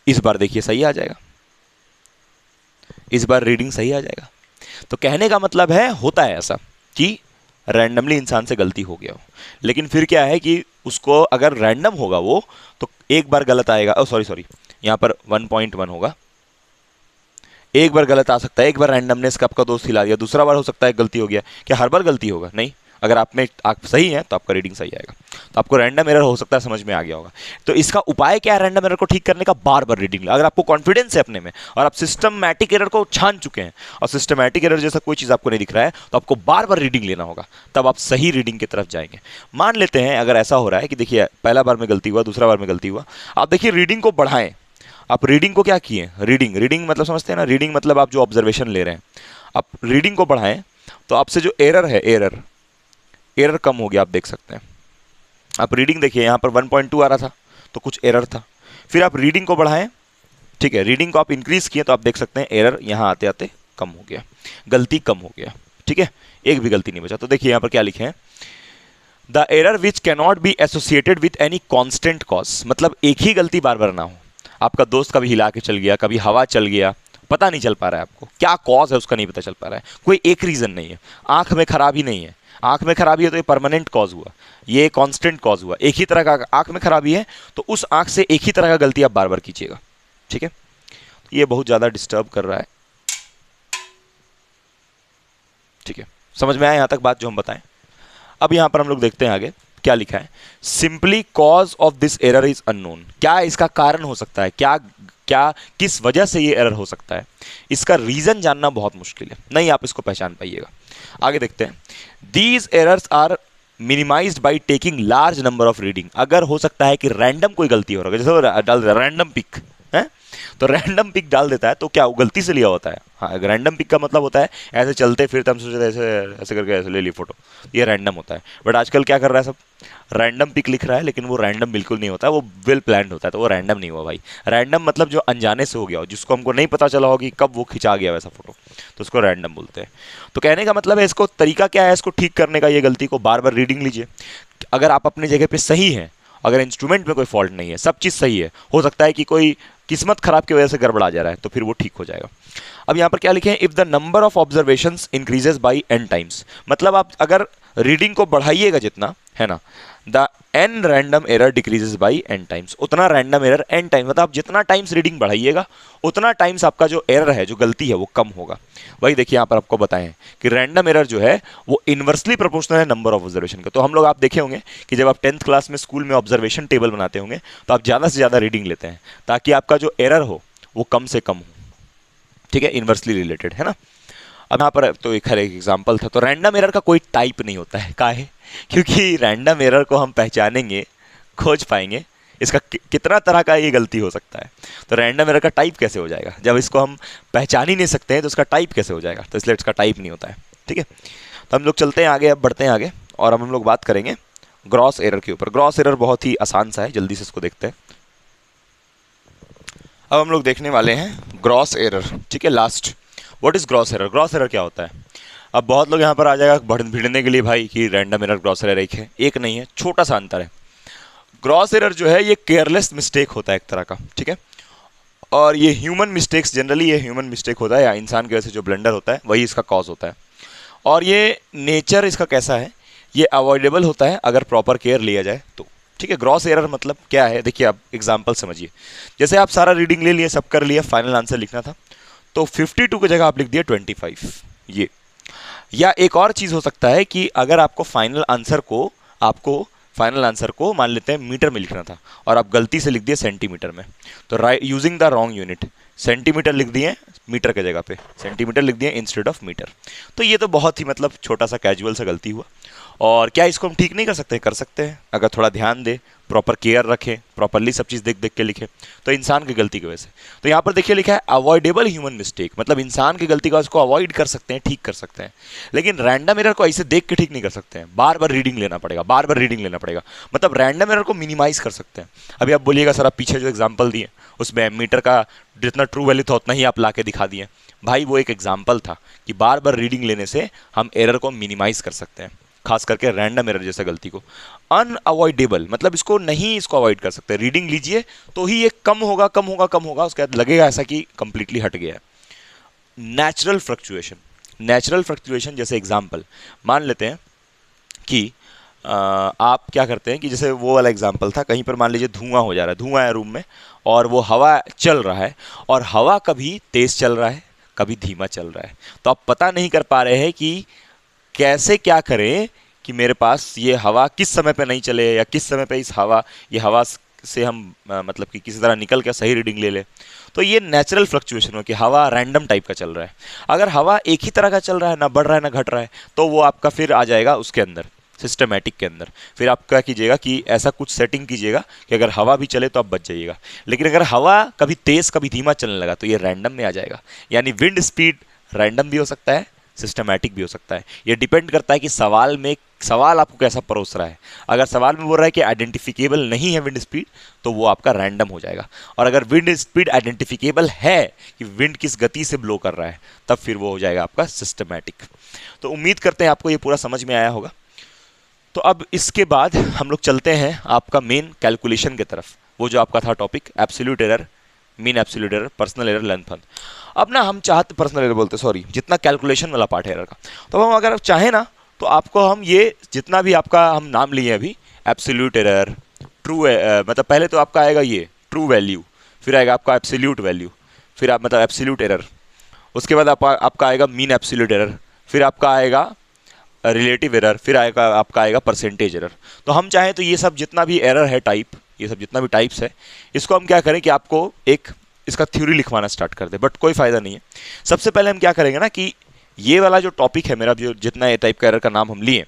इस बार देखिए सही आ जाएगा, इस बार रीडिंग सही आ जाएगा। तो कहने का मतलब है होता है ऐसा कि रैंडमली इंसान से गलती हो गया हो, लेकिन फिर क्या है कि उसको अगर रैंडम होगा वो, तो एक बार गलत आएगा, सॉरी यहाँ पर 1.1 होगा, एक बार गलत आ सकता है, एक बार रैंडमनेस का आपका दोस्त हिला दिया, दूसरा बार हो सकता है गलती हो गया। क्या हर बार गलती होगा? नहीं, अगर आप सही हैं तो आपका रीडिंग सही आएगा। तो आपको रैंडम एरर हो सकता है समझ में आ गया होगा। तो इसका उपाय क्या है रैंडम एरर को ठीक करने का? बार बार रीडिंग। अगर आपको कॉन्फिडेंस है अपने में और आप सिस्टमैटिक एरर को छान चुके हैं और सिस्टमैटिक एरर जैसा कोई चीज़ आपको नहीं दिख रहा है, तो आपको बार बार रीडिंग लेना होगा, तब आप सही रीडिंग की तरफ जाएंगे। मान लेते हैं अगर ऐसा हो रहा है कि देखिए पहला बार में गलती हुआ, दूसरा बार में गलती हुआ, आप देखिए रीडिंग को बढ़ाएं। आप रीडिंग को क्या किए, रीडिंग मतलब समझते हैं ना, रीडिंग मतलब आप जो ऑब्जर्वेशन ले रहे हैं, आप रीडिंग को बढ़ाएं तो आपसे जो एरर है, एरर कम हो गया। आप देख सकते हैं, आप रीडिंग देखिए यहाँ पर 1.2 आ रहा था तो कुछ एरर था, फिर आप रीडिंग को बढ़ाएं, ठीक है, रीडिंग को आप इंक्रीज किए तो आप देख सकते हैं एरर यहाँ आते आते कम हो गया, गलती कम हो गया, ठीक है, एक भी गलती नहीं बचा। तो देखिए यहाँ पर क्या लिखे हैं, the error which cannot be associated with any constant cause, मतलब एक ही गलती बार बार ना हो। आपका दोस्त कभी हिला के चल गया, कभी हवा चल गया, पता नहीं चल पा रहा है, आपको क्या कॉज है उसका नहीं पता चल पा रहा है, कोई एक रीज़न नहीं है, आंख में खराबी नहीं है, आंख में खराबी है तो ये परमानेंट कॉज हुआ, ये कांस्टेंट कॉज हुआ, एक ही तरह का आंख में खराबी है तो उस आंख से एक ही तरह का गलती आप बार बार कीजिएगा, ठीक है। तो ये बहुत ज़्यादा डिस्टर्ब कर रहा है, ठीक है, समझ में आया यहाँ तक बात जो हम बताएं। अब यहाँ पर हम लोग देखते हैं आगे क्या लिखा है, simply cause of this error is unknown, क्या इसका कारण हो सकता है, क्या क्या किस वजह से ये एरर हो सकता है, इसका रीजन जानना बहुत मुश्किल है, नहीं आप इसको पहचान पाइएगा। आगे देखते हैं, these errors are minimized by taking large number of reading, अगर हो सकता है कि रैंडम कोई गलती हो रहा है, जैसे डाल रैंडम पिक है, तो रैंडम पिक डाल देता है तो क्या वो गलती से लिया होता है? हाँ, रैंडम पिक का मतलब होता है ऐसे चलते फिरते हम सोचते ऐसे ऐसे करके ऐसे ले ली फोटो, ये रैंडम होता है। बट आजकल क्या कर रहा है सब, रैंडम पिक लिख रहा है, लेकिन वो रैंडम बिल्कुल नहीं होता है, वो वेल प्लान्ड होता है, तो वो रैंडम नहीं हुआ भाई। रैंडम मतलब जो अनजाने से हो गया हो, जिसको हमको नहीं पता चला हो कि कब वो खिंचा गया वैसा फोटो, तो उसको रैंडम बोलते हैं। तो कहने का मतलब है इसको तरीका क्या है इसको ठीक करने का, ये गलती को बार बार रीडिंग लीजिए। अगर आप अपनी जगह पे सही हैं, अगर इंस्ट्रूमेंट में कोई फॉल्ट नहीं है, सब चीज़ सही है, हो सकता है कि कोई किस्मत खराब की वजह से गड़बड़ा जा रहा है, तो फिर वो ठीक हो जाएगा। अब यहाँ पर क्या लिखे हैं, if the number of observations increases by n times, मतलब आप अगर रीडिंग को बढ़ाइएगा जितना, है ना, the N random error decreases by N times, उतना रैंडम एरर एन टाइम्स, मतलब आप जितना टाइम्स रीडिंग बढ़ाइएगा उतना टाइम्स आपका जो एरर है, जो गलती है, वो कम होगा। वही देखिए यहाँ पर आपको बताएं कि रैंडम एरर जो है वो इन्वर्सली प्रोपोर्शनल है नंबर ऑफ ऑब्जर्वेशन का। तो हम लोग आप देखे होंगे कि जब आप 10th क्लास में स्कूल में ऑब्जर्वेशन टेबल बनाते होंगे तो आप ज़्यादा से ज़्यादा रीडिंग लेते हैं ताकि आपका जो एरर हो वो कम से कम हो, ठीक है, इन्वर्सली रिलेटेड, है ना। अब यहाँ पर तो एक हर एक एग्जाम्पल था। तो रैंडम एरर का कोई टाइप नहीं होता है, काहे? क्योंकि रैंडम एरर को हम पहचानेंगे, खोज पाएंगे इसका कितना तरह का ये गलती हो सकता है। तो रैंडम एरर का टाइप कैसे हो जाएगा? जब इसको हम पहचान ही नहीं सकते हैं तो उसका टाइप कैसे हो जाएगा? तो इसलिए इसका टाइप नहीं होता है, ठीक है। तो हम लोग चलते हैं आगे, अब बढ़ते हैं आगे और अब हम लोग बात करेंगे ग्रॉस एरर के ऊपर। ग्रॉस एरर बहुत ही आसान सा है, जल्दी से इसको देखते हैं। अब हम लोग देखने वाले हैं ग्रॉस एरर, ठीक है, last. What is gross error? Gross error क्या होता है? अब बहुत लोग यहाँ पर आ जाएगा भिड़ने के लिए भाई कि रैंडम एरर ग्रॉस एरर एक है, एक नहीं है, छोटा सा अंतर है। ग्रॉस एरर जो है ये केयरलेस मिस्टेक होता है एक तरह का, ठीक है। और ये ह्यूमन मिस्टेक्स, जनरली ये ह्यूमन मिस्टेक होता है या इंसान की वजह से जो ब्लंडर होता है वही इसका कॉज होता है। और ये नेचर इसका कैसा है, ये अवॉइडेबल होता है अगर प्रॉपर केयर लिया जाए तो, ठीक है। ग्रॉस एरर मतलब क्या है? देखिए आप एग्जांपल समझिए। जैसे आप सारा रीडिंग ले लिए, सब कर लिया, फाइनल आंसर लिखना था तो 52 की जगह आप लिख दिए 25, ये। या एक और चीज़ हो सकता है कि अगर आपको फाइनल आंसर को मान लेते हैं मीटर में लिखना था और आप गलती से लिख दिए सेंटीमीटर में, तो using the wrong unit centimetre लिख दिए मीटर के जगह पे, सेंटीमीटर लिख दिए इंस्टेड ऑफ मीटर। तो ये तो बहुत ही मतलब छोटा सा कैजुअल सा गलती हुआ। और क्या इसको हम ठीक नहीं कर सकते? कर सकते हैं, अगर थोड़ा ध्यान दे, प्रॉपर केयर रखें, प्रॉपरली सब चीज़ देख देख के लिखें, तो इंसान की गलती की वजह से। तो यहाँ पर देखिए लिखा है अवॉइडेबल ह्यूमन मिस्टेक, मतलब इंसान की गलती का उसको अवॉइड कर सकते हैं, ठीक कर सकते हैं। लेकिन रैंडम एरर को ऐसे देख के ठीक नहीं कर सकते हैं, बार बार रीडिंग लेना पड़ेगा, बार बार रीडिंग लेना पड़ेगा। मतलब रैंडम एरर को मिनिमाइज कर सकते हैं। अभी आप बोलिएगा सर आप पीछे जो एग्जाम्पल दिए उसमें मीटर का जितना ट्रू वैल्यू था उतना ही आप ला के दिखा दिए। भाई वो एक एग्जाम्पल था कि बार बार रीडिंग लेने से हम एरर को मिनिमाइज कर सकते हैं, खास करके रैंडम एरर जैसे गलती को। अनअवॉइडेबल मतलब इसको अवॉइड कर सकते। रीडिंग लीजिए तो ही ये कम होगा, कम होगा, कम होगा, उसके बाद लगेगा ऐसा कि कंप्लीटली हट गया है। नेचुरल फ्लक्चुएशन जैसे एग्जाम्पल मान लेते हैं कि आप क्या करते हैं कि जैसे वो वाला एग्जाम्पल था, कहीं पर मान लीजिए धुआं हो जा रहा है, धुआं है रूम में और वो हवा चल रहा है और हवा कभी तेज चल रहा है, कभी धीमा चल रहा है। तो आप पता नहीं कर पा रहे हैं कि कैसे क्या करें कि मेरे पास ये हवा किस समय पे नहीं चले या किस समय पे ये हवा से हम मतलब कि किसी तरह निकल के सही रीडिंग ले ले। तो ये नेचुरल फ्लक्चुएशन हो कि हवा रैंडम टाइप का चल रहा है। अगर हवा एक ही तरह का चल रहा है, ना बढ़ रहा है ना घट रहा है, तो वो आपका फिर आ जाएगा उसके अंदर, सिस्टमैटिक के अंदर। फिर आप क्या कीजिएगा कि ऐसा कुछ सेटिंग कीजिएगा कि अगर हवा भी चले तो आप बच जाइएगा। लेकिन अगर हवा कभी तेज कभी धीमा चलने लगा तो ये रैंडम में आ जाएगा। यानी विंड स्पीड रैंडम भी हो सकता है, सिस्टमैटिक भी हो सकता है। ये डिपेंड करता है कि सवाल आपको कैसा परोस रहा है। अगर सवाल में बोल रहा है कि आइडेंटिफिकेबल नहीं है विंड स्पीड, तो वो आपका रैंडम हो जाएगा। और अगर विंड स्पीड आइडेंटिफिकेबल है कि विंड किस गति से ब्लो कर रहा है, तब फिर वो हो जाएगा आपका सिस्टमैटिक। तो उम्मीद करते हैं आपको ये पूरा समझ में आया होगा। तो अब इसके बाद हम लोग चलते हैं आपका मेन कैलकुलेशन की तरफ। वो जो आपका था topic absolute error, mean absolute error, personal error, length fund. अब ना हम चाहते, पर्सनल एरर बोलते सॉरी, जितना कैलकुलेशन वाला पार्ट है एरर का, तो हम अगर चाहें ना तो आपको हम ये जितना भी आपका हम नाम लिए अभी, एब्सोल्यूट एरर, ट्रू मतलब पहले तो आपका आएगा ये ट्रू वैल्यू, फिर आएगा आपका एब्सोल्यूट वैल्यू, फिर आप मतलब एब्सोल्यूट एरर, उसके बाद आपका आएगा मीन एब्सोल्यूट एरर, फिर आपका आएगा रिलेटिव एरर, फिर आपका आएगा परसेंटेज एरर। तो हम चाहें तो ये सब जितना भी एरर है टाइप, ये सब जितना भी टाइप्स है, इसको हम क्या करें कि आपको एक इसका थ्योरी लिखवाना स्टार्ट कर दे, बट कोई फ़ायदा नहीं है। सबसे पहले हम क्या करेंगे ना कि ये वाला जो टॉपिक है मेरा, जो जितना ए टाइप का एरर का नाम हम लिए,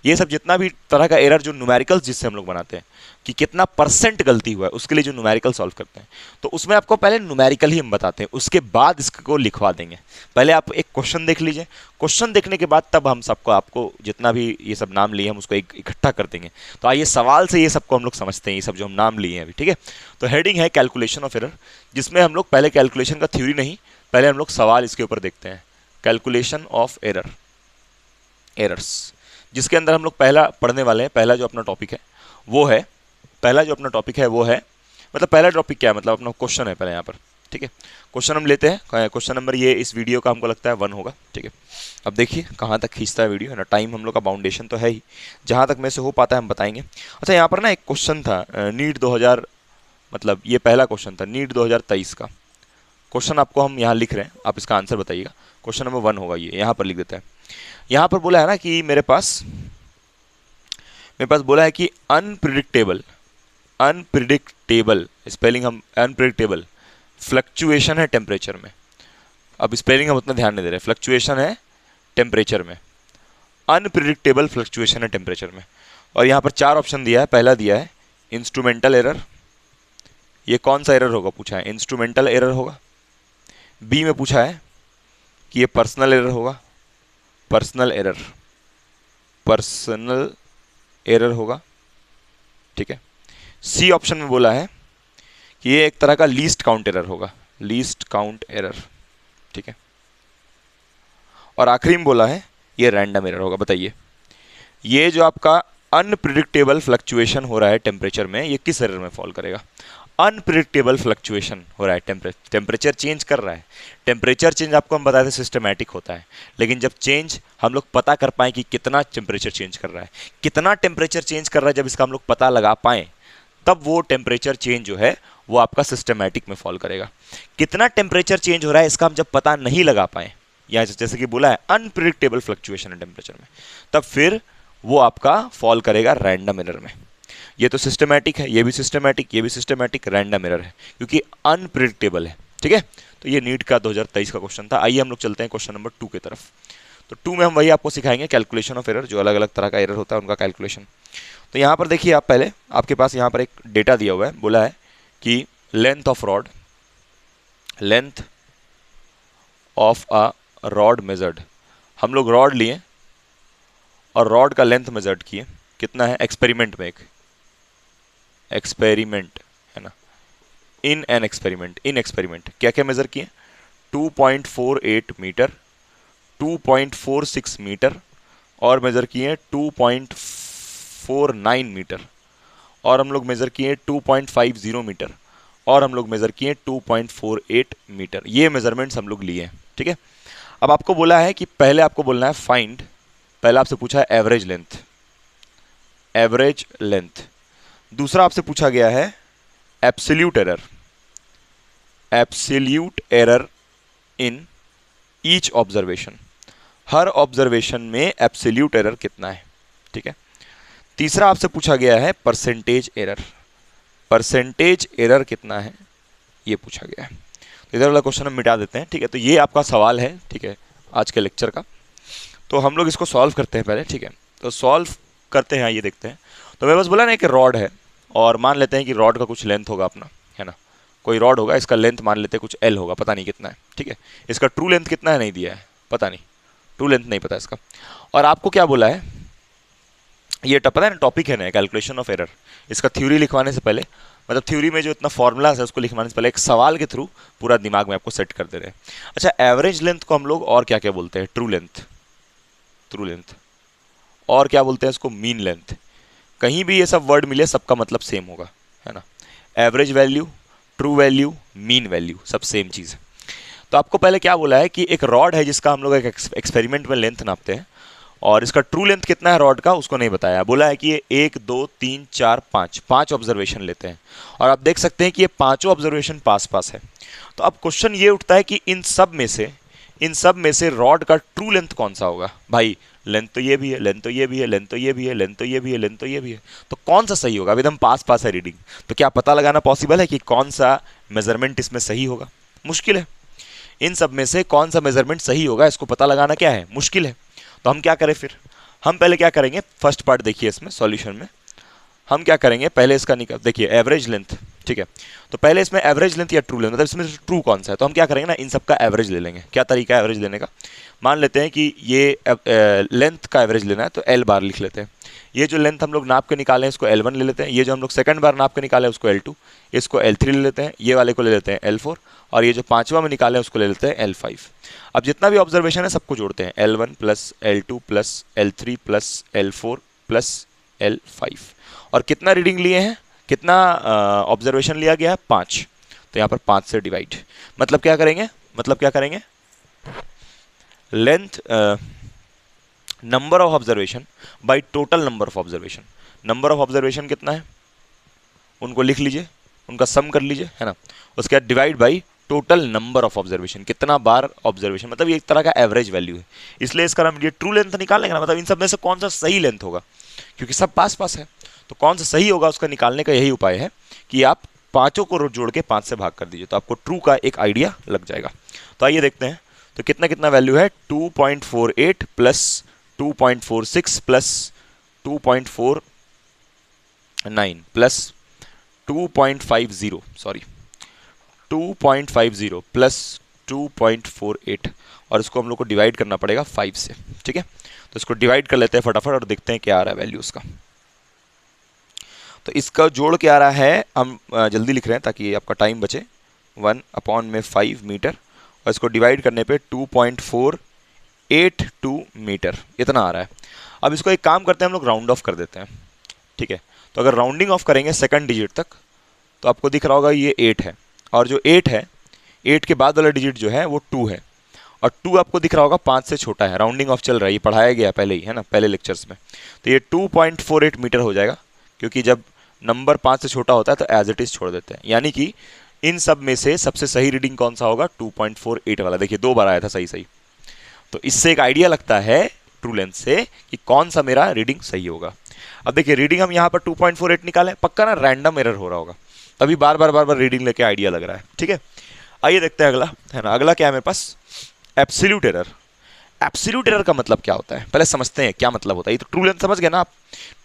ये सब जितना भी तरह का एरर जो न्यूमेरिकल्स जिससे हम लोग बनाते हैं कि कितना परसेंट गलती हुआ है, उसके लिए जो न्यूमेरिकल सॉल्व करते हैं, तो उसमें आपको पहले न्यूमेरिकल ही हम बताते हैं, उसके बाद इसको लिखवा देंगे। पहले आप एक क्वेश्चन देख लीजिए, क्वेश्चन देखने के बाद तब हम सबको आपको जितना भी ये सब नाम लिए हम उसको इकट्ठा कर देंगे। तो आइए सवाल से ये सबको हम लोग समझते हैं, ये सब जो हम नाम लिए हैं अभी, ठीक है। तो हेडिंग है कैलकुलेशन ऑफ एरर, जिसमें हम लोग पहले कैलकुलेशन का थ्योरी नहीं, पहले हम लोग सवाल इसके ऊपर देखते हैं। कैलकुलेशन ऑफ एरर्स, जिसके अंदर हम लोग पहला पढ़ने वाले हैं। पहला जो अपना टॉपिक है वो है, मतलब पहला टॉपिक क्या है, मतलब अपना क्वेश्चन है पहले यहाँ पर ठीक है, क्वेश्चन हम लेते हैं। क्वेश्चन नंबर ये इस वीडियो का हमको लगता है 1 होगा। ठीक है, अब देखिए कहाँ तक खींचता है वीडियो, है ना। टाइम हम लोग का बाउंडेशन तो है ही, जहाँ तक में से हो पाता है हम बताएंगे। अच्छा, यहाँ पर ना एक क्वेश्चन था नीट 2000, मतलब ये पहला क्वेश्चन था नीट 2023 का क्वेश्चन, आपको हम यहाँ लिख रहे हैं, आप इसका आंसर बताइएगा। क्वेश्चन नंबर 1 होगा ये, यहाँ पर लिख देते हैं। यहाँ पर बोला है ना कि मेरे पास बोला है कि अनप्रिडिक्टेबल, स्पेलिंग हम अनप्रिडिक्टेबल फ्लक्चुएशन है टेम्परेचर में। अब स्पेलिंग हम उतना ध्यान नहीं दे रहे, फ्लक्चुएशन है टेम्परेचर में, अनप्रिडिक्टेबल फ्लक्चुएशन है टेम्परेचर में। और यहाँ पर 4 ऑप्शन दिया है। पहला दिया है इंस्ट्रूमेंटल एरर, ये कौन सा एरर होगा पूछा है, इंस्ट्रूमेंटल एरर होगा। बी में पूछा है कि ये पर्सनल एरर होगा, पर्सनल एरर होगा। ठीक है, सी ऑप्शन में बोला है कि ये एक तरह का लीस्ट काउंट एरर होगा, लीस्ट काउंट एरर। ठीक है, और आखिरी में बोला है ये रैंडम एरर होगा। बताइए ये जो आपका अनप्रिडिक्टेबल फ्लक्चुएशन हो रहा है टेम्परेचर में, ये किस एरर में फॉल करेगा। अनप्रिडिक्टेबल फ्लक्चुएशन हो रहा है, टेम्परेचर चेंज कर रहा है। टेम्परेचर चेंज आपको हम बताए थे सिस्टमैटिक होता है, लेकिन जब चेंज हम लोग पता कर पाए कि कितना टेम्परेचर चेंज कर रहा है, कितना टेम्परेचर चेंज कर रहा है, जब इसका हम लोग पता लगा पाए, तब वो टेम्परेचर चेंज जो है वो आपका सिस्टमैटिक में फॉल करेगा। कितना टेम्परेचर चेंज हो रहा है इसका हम जब पता नहीं लगा पाए, या जैसे कि बोला है अनप्रिडिक्टेबल फ्लक्चुएशन है टेम्परेचर में, तब फिर वो आपका फॉल करेगा रैंडम एरर में। ये तो सिस्टमैटिक है, ये भी सिस्टमैटिक, ये भी सिस्टमैटिक, रैंडम एरर है क्योंकि अनप्रिडिक्टेबल है। ठीक है, तो ये नीट का 2023 का क्वेश्चन था। आइए हम लोग चलते हैं क्वेश्चन नंबर 2 की तरफ। तो 2 में हम वही आपको सिखाएंगे, कैलकुलेशन ऑफ एरर, जो अलग अलग तरह का एरर होता है उनका कैलकुलेशन। तो यहाँ पर देखिए, आप पहले आपके पास यहाँ पर एक डेटा दिया हुआ है, बोला है कि length of a rod measured. हम लोग रॉड लिए और रॉड का लेंथ मेजर्ड किए, कितना है एक्सपेरिमेंट में, एक एक्सपेरिमेंट है ना, इन एक्सपेरिमेंट क्या क्या मेजर किए, 2.48 मीटर, 2.46 मीटर, और मेजर किए 2.49 मीटर, और हम लोग मेजर किए 2.50 मीटर, और हम लोग मेजर किए 2.48 मीटर। ये मेजरमेंट्स हम लोग लिए हैं। ठीक है, अब आपको बोला है कि पहले आपको बोलना है फाइंड, पहला आपसे पूछा है एवरेज लेंथ। दूसरा आपसे पूछा गया है absolute error in each observation, her observation में एब्सोल्यूट एरर कितना है। ठीक है, तीसरा आपसे पूछा गया है परसेंटेज एरर कितना है, ये पूछा गया है। तो इधर वाला क्वेश्चन हम मिटा देते हैं। ठीक है, तो ये आपका सवाल है, ठीक है, आज के लेक्चर का। तो हम लोग इसको सॉल्व करते हैं पहले। ठीक है, तो सॉल्व करते हैं, ये देखते हैं। तो मैं बस बोला ना कि रॉड है, और मान लेते हैं कि रॉड का कुछ लेंथ होगा अपना, है ना, कोई रॉड होगा, इसका लेंथ मान लेते हैं कुछ एल होगा, पता नहीं कितना है। ठीक है, इसका ट्रू लेंथ कितना है नहीं दिया है, पता नहीं, ट्रू लेंथ नहीं पता इसका। और आपको क्या बोला है, ये पता है ना टॉपिक है ना कैलकुलेशन ऑफ एरर, इसका थ्योरी लिखवाने से पहले, मतलब थ्योरी में जो इतना फॉर्मूलाज है उसको लिखवाने से पहले एक सवाल के थ्रू पूरा दिमाग में आपको सेट कर दे रहे हैं। अच्छा, एवरेज लेंथ को हम लोग और क्या क्या बोलते हैं, ट्रू लेंथ, और क्या बोलते हैं इसको, मीन लेंथ। कहीं भी ये सब वर्ड मिले सबका मतलब सेम होगा, है ना, average value, true value, mean value, सब सेम चीज़ है। तो आपको पहले क्या बोला है कि एक रॉड है जिसका हम लोग एक एक्सपेरिमेंट में लेंथ नापते हैं, और इसका ट्रू लेंथ कितना है रॉड का उसको नहीं बताया। बोला है कि ये 1 2 3 4 5 ऑब्जर्वेशन लेते हैं, और आप देख सकते हैं कि ये पांचों ऑब्जर्वेशन पास है। तो अब क्वेश्चन ये उठता है कि इन सब में से रॉड का ट्रू लेंथ कौन सा होगा। भाई लेंथ तो ये भी है, लेंथ तो ये भी है, लेंथ तो ये भी है, लेंथ तो ये भी है, लेंथ तो ये भी है, तो कौन सा सही होगा। अब एकदम पास है रीडिंग, तो क्या पता लगाना पॉसिबल है कि कौन सा मेजरमेंट इसमें सही होगा, मुश्किल है। इन सब में से कौन सा मेजरमेंट सही होगा इसको पता लगाना क्या है, मुश्किल है। तो हम क्या करें फिर, हम पहले क्या करेंगे, फर्स्ट पार्ट देखिए इसमें सॉल्यूशन में हम क्या करेंगे, पहले इसका निकाल देखिए एवरेज लेंथ। ठीक है, तो पहले इसमें एवरेज लेंथ या ट्रू लेंथ, मतलब इसमें ट्रू कौन सा है, तो हम क्या करेंगे ना, इन सब का एवरेज ले लेंगे। क्या तरीका है एवरेज लेने का, मान लेते हैं कि ये लेंथ का एवरेज लेना है तो एल बार लिख लेते हैं। ये जो लेंथ हम लोग नाप के निकाले हैं इसको L1 ले लेते हैं, ये जो हम लोग सेकंड बार नाप के निकाले हैं उसको L2, इसको L3 ले लेते हैं, ये वाले को ले लेते हैं L4, और ये जो पांचवा में निकाले हैं उसको ले लेते हैं L5। अब जितना भी ऑब्जर्वेशन है सबको जोड़ते हैं, L1 plus L2 plus L3 plus L4 plus L5, और कितना रीडिंग लिए हैं, कितना ऑब्जर्वेशन लिया गया है, 5। तो यहाँ पर 5 से डिवाइड, मतलब क्या करेंगे, length number of observation by total number of observation. Number of observation कितना है उनको लिख लीजिए, उनका सम कर लीजिए, है ना। उसके बाद divide by total number of observation, कितना बार ऑब्जर्वेशन, मतलब ये एक तरह का एवरेज वैल्यू है। इसलिए इसका हम ये ट्रू लेंथ निकालेंगे ना, मतलब इन सब में से कौन सा सही लेंथ होगा, क्योंकि सब पास पास है, तो कौन सा सही होगा उसका निकालने का यही उपाय है कि आप पांचों को जोड़ के 5 से भाग कर दीजिए, तो आपको ट्रू का एक आइडिया लग जाएगा। तो आइए देखते हैं, तो कितना कितना वैल्यू है, 2.48 plus 2.46 plus 2.49 plus 2.50 sorry 2.50 plus 2.48, और इसको हम लोग को डिवाइड करना पड़ेगा 5 से, ठीक है। तो इसको डिवाइड कर लेते हैं फटाफट और देखते हैं क्या आ रहा है वैल्यू उसका। तो इसका जोड़ क्या आ रहा है, हम जल्दी लिख रहे हैं ताकि आपका टाइम बचे। 1/5 मीटर और इसको डिवाइड करने पे 2.482 मीटर इतना आ रहा है। अब इसको एक काम करते हैं, हम लोग राउंड ऑफ कर देते हैं, ठीक है। तो अगर राउंडिंग ऑफ करेंगे सेकंड डिजिट तक तो आपको दिख रहा होगा ये 8 है, और जो 8 है, 8 के बाद वाला डिजिट जो है वो 2 है, और 2 आपको दिख रहा होगा 5 से छोटा है। राउंडिंग ऑफ चल रहा है, ये पढ़ाया गया पहले ही, है ना, पहले लेक्चर्स में। तो ये 2.48 मीटर हो जाएगा, क्योंकि जब नंबर 5 से छोटा होता है तो एज इट इज छोड़ देते हैं। यानी कि इन सब में से सबसे सही रीडिंग कौन सा होगा, 2.48 वाला। देखिए 2 बार आया था सही। तो इससे एक आइडिया लगता है ट्रू लेंथ से कि कौन सा मेरा रीडिंग सही होगा। अब देखिए रीडिंग हम यहाँ पर 2.48 निकाले, पक्का ना रैंडम एरर हो रहा होगा, तभी बार बार रीडिंग लेके आइडिया लग रहा है, ठीक है। आइए देखते हैं अगला, है ना। अगला क्या है मेरे पास, एब्सोल्यूट एरर। एब्सोल्यूट एरर का मतलब क्या होता है, पहले समझते हैं क्या मतलब होता है। ये तो ट्रू लेंथ समझ गए ना आप,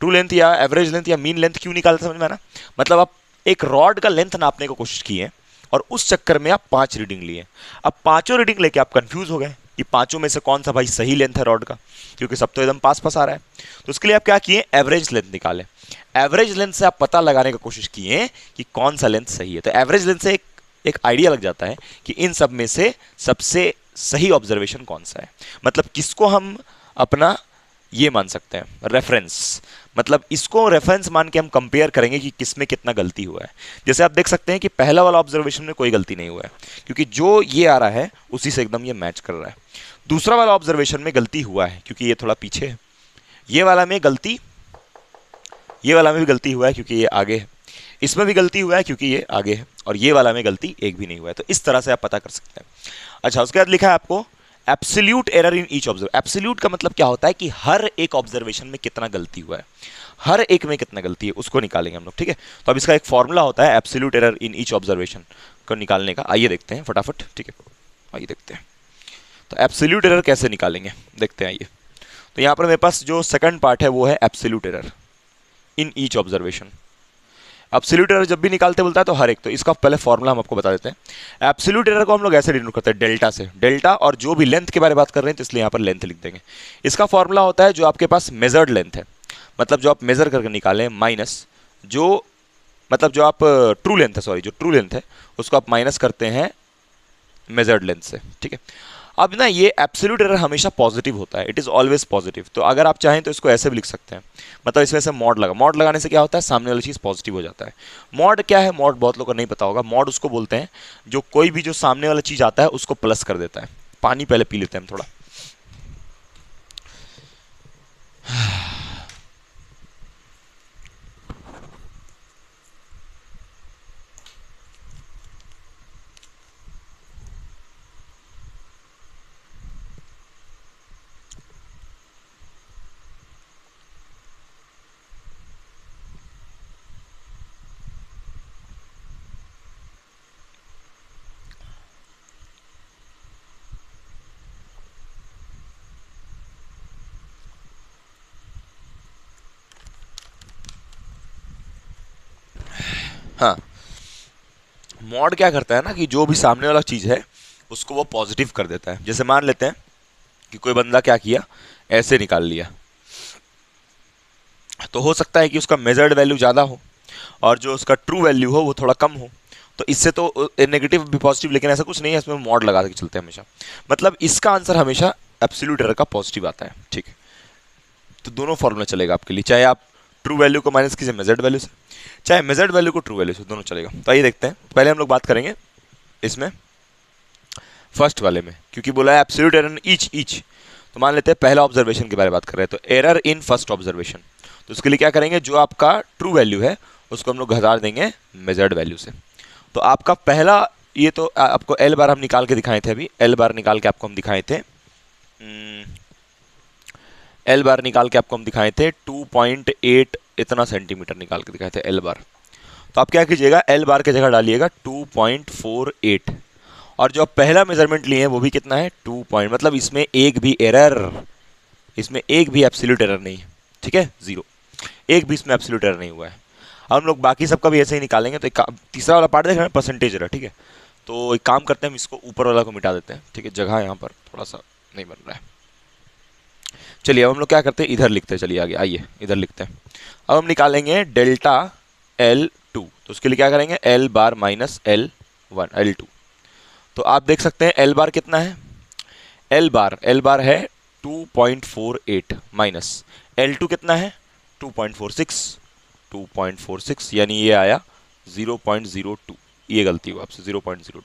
ट्रू लेंथ या एवरेज लेंथ या मीन लेंथ क्यों निकालते समझ में ना, मतलब आप एक रॉड का लेंथ नापने की कोशिश की है और उस चक्कर में आप 5 रीडिंग लिए। अब पांचों रीडिंग लेके आप कंफ्यूज हो गए कि पांचों में से कौन सा भाई सही लेंथ है रॉड का, क्योंकि सब तो एकदम पास पास आ रहा है। तो उसके लिए आप क्या किए, एवरेज लेंथ निकाले। एवरेज लेंथ से आप पता लगाने की कोशिश किए कि कौन सा लेंथ सही है। तो एवरेज लेंथ से एक आइडिया लग जाता है कि इन सब में से सबसे सही ऑब्जर्वेशन कौन सा है, मतलब किसको हम अपना ये मान सकते हैं रेफरेंस, मतलब इसको रेफरेंस मान के हम कंपेयर करेंगे कि किसमें कितना गलती हुआ है। जैसे आप देख सकते हैं कि पहला वाला ऑब्जर्वेशन में कोई गलती नहीं हुआ है, क्योंकि जो ये आ रहा है उसी से एकदम ये मैच कर रहा है। दूसरा वाला ऑब्जर्वेशन में गलती हुआ है क्योंकि ये थोड़ा पीछे है। ये वाला में गलती, ये वाला में भी गलती हुआ है क्योंकि ये आगे है। इसमें भी गलती हुआ है क्योंकि ये आगे है, और ये वाला में गलती एक भी नहीं हुआ है। तो इस तरह से आप पता कर सकते हैं। अच्छा, उसके बाद लिखा है आपको absolute error in each observe. Absolute का मतलब क्या होता है कि हर एक ऑब्जर्वेशन में कितना गलती हुआ है, हर एक में कितना गलती है उसको निकालेंगे हम लोग, ठीक है। तो अब इसका एक फॉर्मूला होता है absolute error in each observation को निकालने का। आइए देखते हैं फटाफट, ठीक है, आइए देखते हैं। तो एब्सोल्यूट एरर कैसे निकालेंगे देखते हैं आइए। तो यहाँ पर मेरे पास जो सेकंड पार्ट है वो है absolute error in each observation. Absolute error जब भी निकालते बोलता है तो हर एक, तो इसका पहले फॉर्मूला हम आपको बता देते हैं। एब्सोल्यूट एरर को हम लोग ऐसे डिनोट करते हैं डेल्टा से, डेल्टा, और जो भी लेंथ के बारे में बात कर रहे हैं तो इसलिए यहाँ पर लेंथ लिख देंगे। इसका फॉर्मूला होता है जो आपके पास मेजर्ड लेंथ है, मतलब जो आप मेजर करके निकालें, माइनस जो, मतलब जो आप ट्रू लेंथ है, सॉरी जो ट्रू लेंथ है उसको आप माइनस करते हैं मेजर्ड लेंथ से, ठीक है। अब ना ये एब्सोल्यूट एरर हमेशा पॉजिटिव होता है, इट इज ऑलवेज पॉजिटिव। तो अगर आप चाहें तो इसको ऐसे भी लिख सकते हैं, मतलब इसमें से मॉड लगा, मॉड लगाने से क्या होता है, सामने वाली चीज़ पॉजिटिव हो जाता है। मॉड क्या है, मॉड बहुत लोगों को नहीं पता होगा। मॉड उसको बोलते हैं जो कोई भी जो सामने वाला चीज़ आता है उसको प्लस कर देता है। पानी पहले पी लेते हैं हम थोड़ा। हाँ, मॉड क्या करता है ना कि जो भी सामने वाला चीज़ है उसको वो पॉजिटिव कर देता है। जैसे मान लेते हैं कि कोई बंदा क्या किया, ऐसे निकाल लिया, तो हो सकता है कि उसका मेजर्ड वैल्यू ज़्यादा हो और जो उसका ट्रू वैल्यू हो वो थोड़ा कम हो। तो इससे तो नेगेटिव भी पॉजिटिव, लेकिन ऐसा कुछ नहीं है, इसमें मॉड लगा के चलते हैं हमेशा। मतलब इसका आंसर हमेशा एब्सोल्यूट एरर का पॉजिटिव आता है, ठीक है। तो दोनों फॉर्मूला चलेगा आपके लिए, चाहे आप ट्रू वैल्यू को माइनस कीजिए मेजर्ड वैल्यू से, चाहे मेजर्ड वैल्यू को ट्रू वैल्यू से, दोनों चलेगा। तो आइए देखते हैं। पहले हम लोग बात करेंगे इसमें फर्स्ट वाले में, क्योंकि बोला है एब्सोल्यूट एरर इन ईच। तो मान लेते हैं पहला ऑब्जर्वेशन के बारे में बात कर रहे हैं, तो एरर इन फर्स्ट ऑब्जर्वेशन। तो उसके लिए क्या करेंगे, जो आपका ट्रू वैल्यू है उसको हम लोग घटा देंगे मेजर्ड वैल्यू से। तो आपका पहला ये तो आपको एल बार हम निकाल के दिखाए थे, अभी एल बार निकाल के आपको हम दिखाए थे, एल बार निकाल के आपको हम दिखाए थे 2.8 इतना सेंटीमीटर निकाल के दिखाए थे एल बार। तो आप क्या कीजिएगा, एल बार की जगह डालिएगा 2.48, और जो आप पहला मेजरमेंट लिए हैं वो भी कितना है 2 पॉइंट, मतलब इसमें एक भी एरर, इसमें एक भी एब्सोल्यूट एरर नहीं है, ठीक है, जीरो, एक भी इसमें एब्सोल्यूट एरर नहीं हुआ है। हम लोग बाकी सबका भी ऐसे ही निकालेंगे। तो तीसरा वाला पार्ट देख रहे हैं, परसेंटेज एरर, ठीक है। तो एक काम करते हैं, हम इसको ऊपर वाला को मिटा देते हैं, ठीक है, जगह यहाँ पर थोड़ा सा नहीं बन रहा है। चलिए अब हम लोग क्या करते हैं, इधर लिखते हैं, चलिए आगे आइए इधर लिखते हैं। अब हम निकालेंगे डेल्टा L2, तो उसके लिए क्या करेंगे, L बार माइनस L1 L2। तो आप देख सकते हैं L बार कितना है, L बार है 2.48 माइनस L2 कितना है 2.46, यानी ये आया 0.02। ये गलती हुआ आपसे 0.02,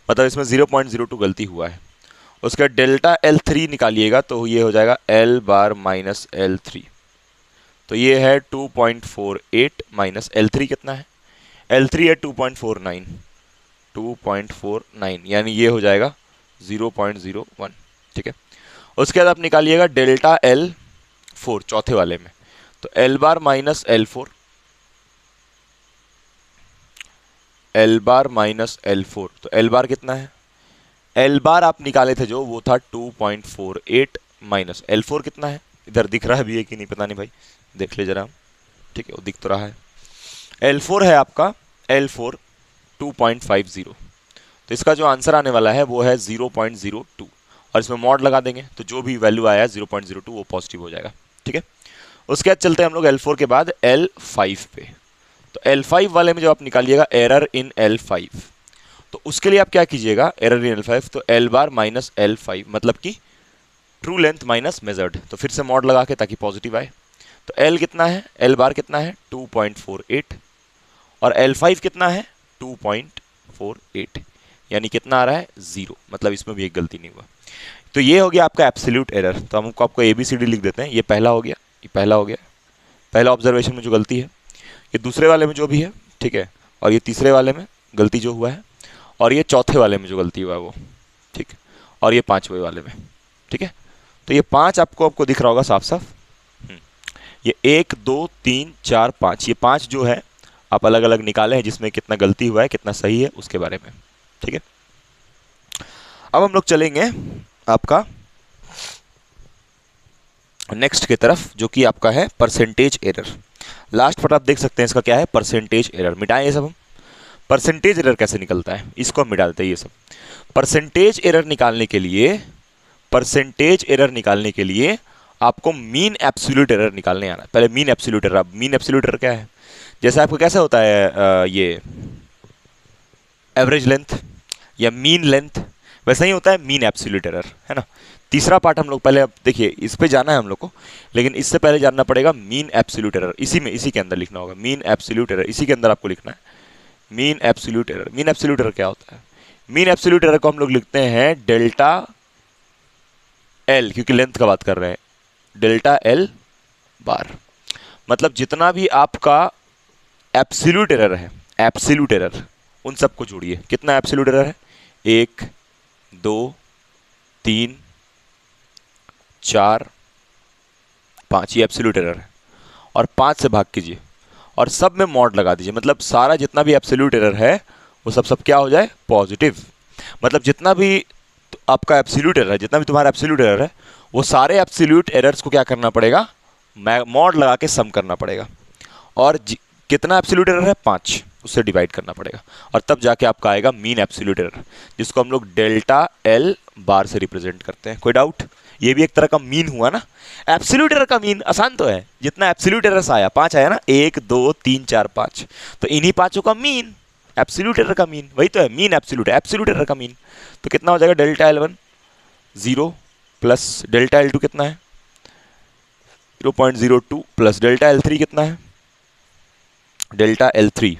मतलब इसमें 0.02 गलती हुआ है। उसके बाद डेल्टा L3 निकालिएगा तो ये हो जाएगा L बार माइनस L3। तो ये है 2.48 माइनस L3 कितना है, L3 है 2.49, यानी ये हो जाएगा 0.01, ठीक है। उसके बाद आप निकालिएगा डेल्टा L4 चौथे वाले में, तो L बार माइनस L4, L बार माइनस L4, तो L बार कितना है, L बार आप निकाले थे जो, वो था 2.48 माइनस L4 कितना है, इधर दिख रहा है भी है कि नहीं पता नहीं भाई, देख ले जरा, ठीक है, वो दिख तो रहा है। L4 है आपका, L4 2.50, तो इसका जो आंसर आने वाला है वो है 0.02, और इसमें मॉड लगा देंगे तो जो भी वैल्यू आया 0.02 वो पॉजिटिव हो जाएगा, ठीक है। उसके बाद चलते हैं हम लोग L4 के बाद L5 पे। तो L5 वाले में जब आप निकालिएगा एरर इन L5, तो उसके लिए आप क्या कीजिएगा, एरर इन L5, तो L बार माइनस L5, मतलब कि ट्रू लेंथ माइनस मेजर्ड, तो फिर से मॉड लगा के ताकि पॉजिटिव आए। तो L कितना है, L बार कितना है 2.48, और L5 कितना है 2.48, यानी कितना आ रहा है 0, मतलब इसमें भी एक गलती नहीं हुआ। तो ये हो गया आपका एब्सोल्यूट एरर। तो हम आपको ABCD लिख देते हैं, ये पहला हो गया, ये पहला हो गया, पहला ऑब्जर्वेशन में जो गलती है, ये दूसरे वाले में जो भी है, ठीक है, और ये तीसरे वाले में गलती जो हुआ है, और ये चौथे वाले में जो गलती हुआ है वो, ठीक, और ये पांचवें वाले में, ठीक है। तो ये पांच आपको दिख रहा होगा साफ साफ, ये 1 2 3 4 5, ये पांच जो है आप अलग अलग निकाले हैं जिसमें कितना गलती हुआ है कितना सही है उसके बारे में, ठीक है। अब हम लोग चलेंगे आपका नेक्स्ट की तरफ, जो कि आपका है परसेंटेज एरर। लास्ट पर आप देख सकते हैं इसका क्या है, परसेंटेज एरर। मिटाएं ये सब हम। परसेंटेज एरर कैसे निकलता है, इसको हम मिटा देते हैं ये सब। परसेंटेज एरर निकालने के लिए आपको मीन एब्सोल्यूट एरर निकालने आना है। पहले mean absolute error, mean absolute error क्या है, जैसे आपको कैसे होता है ये एवरेज लेंथ या मीन लेंथ, वैसा ही होता है मीन एब्सोल्यूट एरर, है ना। तीसरा पार्ट हम लोग पहले, अब देखिए इस पे जाना है हम लोग को, लेकिन इससे पहले जानना पड़ेगा मीन एब्सोल्यूट एरर। इसी के अंदर लिखना होगा मीन एब्सोल्यूट एरर, इसी के अंदर आपको लिखना है mean absolute error. Mean absolute error क्या होता है, मीन एब्सोल्यूट एरर को हम लोग लिखते हैं डेल्टा एल, क्योंकि लेंथ का बात कर रहे हैं, डेल्टा एल बार, मतलब जितना भी आपका एब्सोल्यूट एरर है, एब्सोल्यूट एरर, उन सबको जोड़िए। कितना एब्सोल्यूट एरर है, 1 2 3 4 5, ये एब्सोल्यूट एरर है, और 5 से भाग कीजिए और सब में मॉड लगा दीजिए, मतलब सारा जितना भी एब्सोल्यूट एरर है वो सब क्या हो जाए, पॉजिटिव। मतलब जितना भी आपका एब्सोल्यूट एरर है, जितना भी तुम्हारा एब्सोल्यूट एरर है, वो सारे एब्सोल्यूट एरर्स को क्या करना पड़ेगा, मॉड लगा के सम करना पड़ेगा, और कितना एब्सोल्यूट एरर है 5, उससे डिवाइड करना पड़ेगा, और तब जाके आपका आएगा मीन एब्सोल्यूट एरर, जिसको हम लोग डेल्टा एल बार से रिप्रेजेंट करते हैं। कोई डाउट, ये भी एक तरह का मीन हुआ ना। एब्सोल्यूट एरर का मीन आसान तो है, जितना एब्सोल्यूट एरर्स आया 5 आया ना, 1 2 3 4 5, तो इन्हीं पांचों का मीन एब्सोल्यूट एरर का मीन, वही तो है मीन एब्सोल्यूट एरर का मीन। तो कितना हो जाएगा, delta L1 0 plus delta L2 कितना है 0.02 प्लस डेल्टा L3 कितना है, डेल्टा L3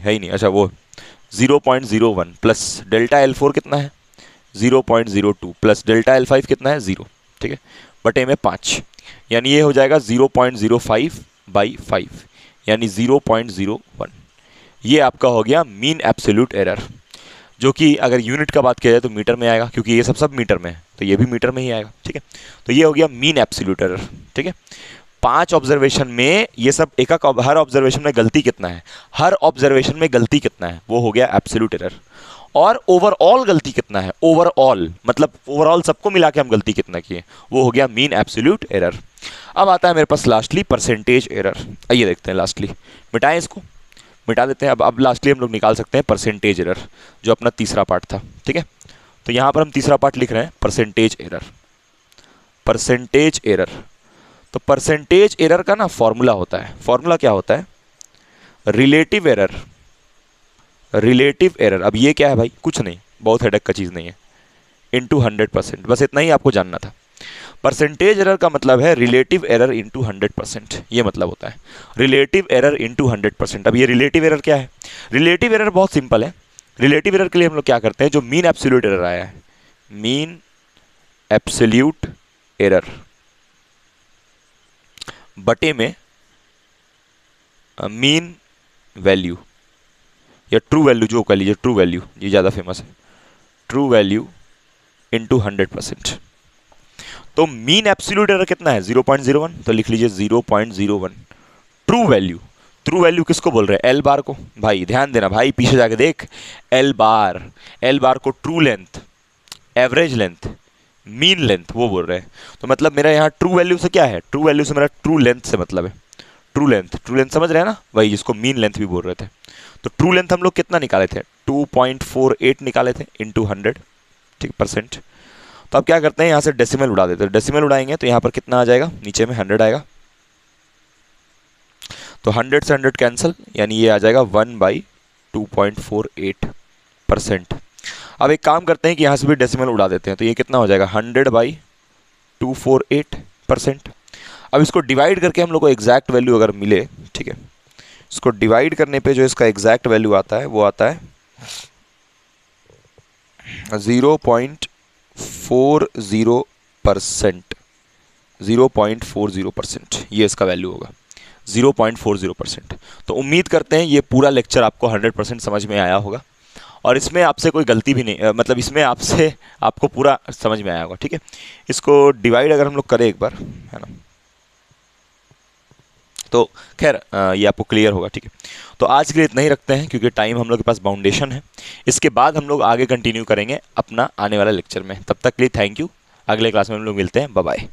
है ही नहीं, अच्छा वो 0.01 प्लस डेल्टा L4 कितना है 0.02 प्लस डेल्टा L5 कितना है 0, ठीक है, बटे में 5, यानी ये हो जाएगा 0.05/5 यानी 0.01। ये आपका हो गया मीन एब्सोल्यूट एरर, जो कि अगर यूनिट का बात किया जाए तो मीटर में आएगा, क्योंकि ये सब मीटर में है तो ये भी मीटर में ही आएगा, ठीक है। तो ये हो गया मीन एब्सोल्यूट एरर, ठीक है। 5 ऑब्जर्वेशन में ये सब एक हर ऑब्जर्वेशन में गलती कितना है, हर ऑब्जर्वेशन में गलती कितना है, वो हो गया एब्सोल्यूट एरर। और ओवरऑल गलती कितना है, ओवरऑल मतलब ओवरऑल सबको मिला के हम गलती कितना किए, वो हो गया मीन एब्सोल्यूट एरर। अब आता है मेरे पास लास्टली परसेंटेज एरर। आइए देखते हैं लास्टली, मिटाएं इसको, मिटा देते हैं। अब लास्टली हम लोग निकाल सकते हैं परसेंटेज एरर, जो अपना तीसरा पार्ट था, ठीक है। तो यहाँ पर हम तीसरा पार्ट लिख रहे हैं परसेंटेज एरर, परसेंटेज एरर। तो परसेंटेज एरर का ना फॉर्मूला होता है, फॉर्मूला क्या होता है, रिलेटिव एरर, रिलेटिव एरर। अब ये क्या है भाई, कुछ नहीं, बहुत हेडेक का चीज़ नहीं है, इंटू 100%, बस इतना ही आपको जानना था। परसेंटेज एरर का मतलब है रिलेटिव एरर इंटू 100%, ये मतलब होता है रिलेटिव एरर इंटू 100%। अब ये रिलेटिव एरर क्या है, रिलेटिव एरर बहुत सिंपल है। रिलेटिव एरर के लिए हम लोग क्या करते हैं, जो मीन एब्सोल्यूट एरर आया है, मीन एब्सोल्यूट एरर बटे में मीन वैल्यू या ट्रू वैल्यू, जो कह लीजिए ट्रू वैल्यू, ये ज़्यादा फेमस है, ट्रू वैल्यू इंटू 100%। तो मीन एब्सोल्यूट एरर कितना है 0.01, तो लिख लीजिए 0.01। ट्रू वैल्यू, ट्रू वैल्यू किसको बोल रहे हैं, एल बार को। भाई ध्यान देना भाई, पीछे जाके देख, एल बार को true length, average length, mean length वो बोल रहे हैं। तो मतलब मेरा यहाँ ट्रू वैल्यू से क्या है, ट्रू वैल्यू से मेरा ट्रू लेंथ से मतलब है, ट्रू लेंथ, ट्रू लेंथ समझ रहे हैं ना, वही जिसको मीन लेंथ भी बोल रहे थे। तो ट्रू लेंथ हम लोग कितना निकाले थे, 2.48 निकाले थे इंटू 100, ठीक परसेंट। तो अब क्या करते हैं, यहाँ से डेसिमल उड़ा देते हैं, डेसिमल उड़ाएंगे तो यहाँ पर कितना आ जाएगा, नीचे में 100 आएगा, तो 100 से 100 कैंसिल, यानी ये आ जाएगा 1/2.48%। अब एक काम करते हैं कि यहाँ से भी डेसिमल उड़ा देते हैं, तो ये कितना हो जाएगा 100/248%। अब इसको डिवाइड करके हम लोग को एग्जैक्ट वैल्यू अगर मिले, ठीक है, इसको डिवाइड करने पे जो इसका एग्जैक्ट वैल्यू आता है वो आता है 0.40%, 0.40%, ये इसका वैल्यू होगा 0.40%। तो उम्मीद करते हैं ये पूरा लेक्चर आपको 100% समझ में आया होगा, और इसमें आपसे कोई गलती भी नहीं, मतलब इसमें आपको पूरा समझ में आया होगा, ठीक है। इसको डिवाइड अगर हम लोग करें एक बार, है ना, तो खैर ये आपको क्लियर होगा, ठीक है। तो आज के लिए इतना ही रखते हैं, क्योंकि टाइम हम लोग के पास बाउंडेशन है। इसके बाद हम लोग आगे कंटिन्यू करेंगे अपना आने वाला लेक्चर में। तब तक के लिए थैंक यू, अगले क्लास में हम लोग मिलते हैं, बाय बाय।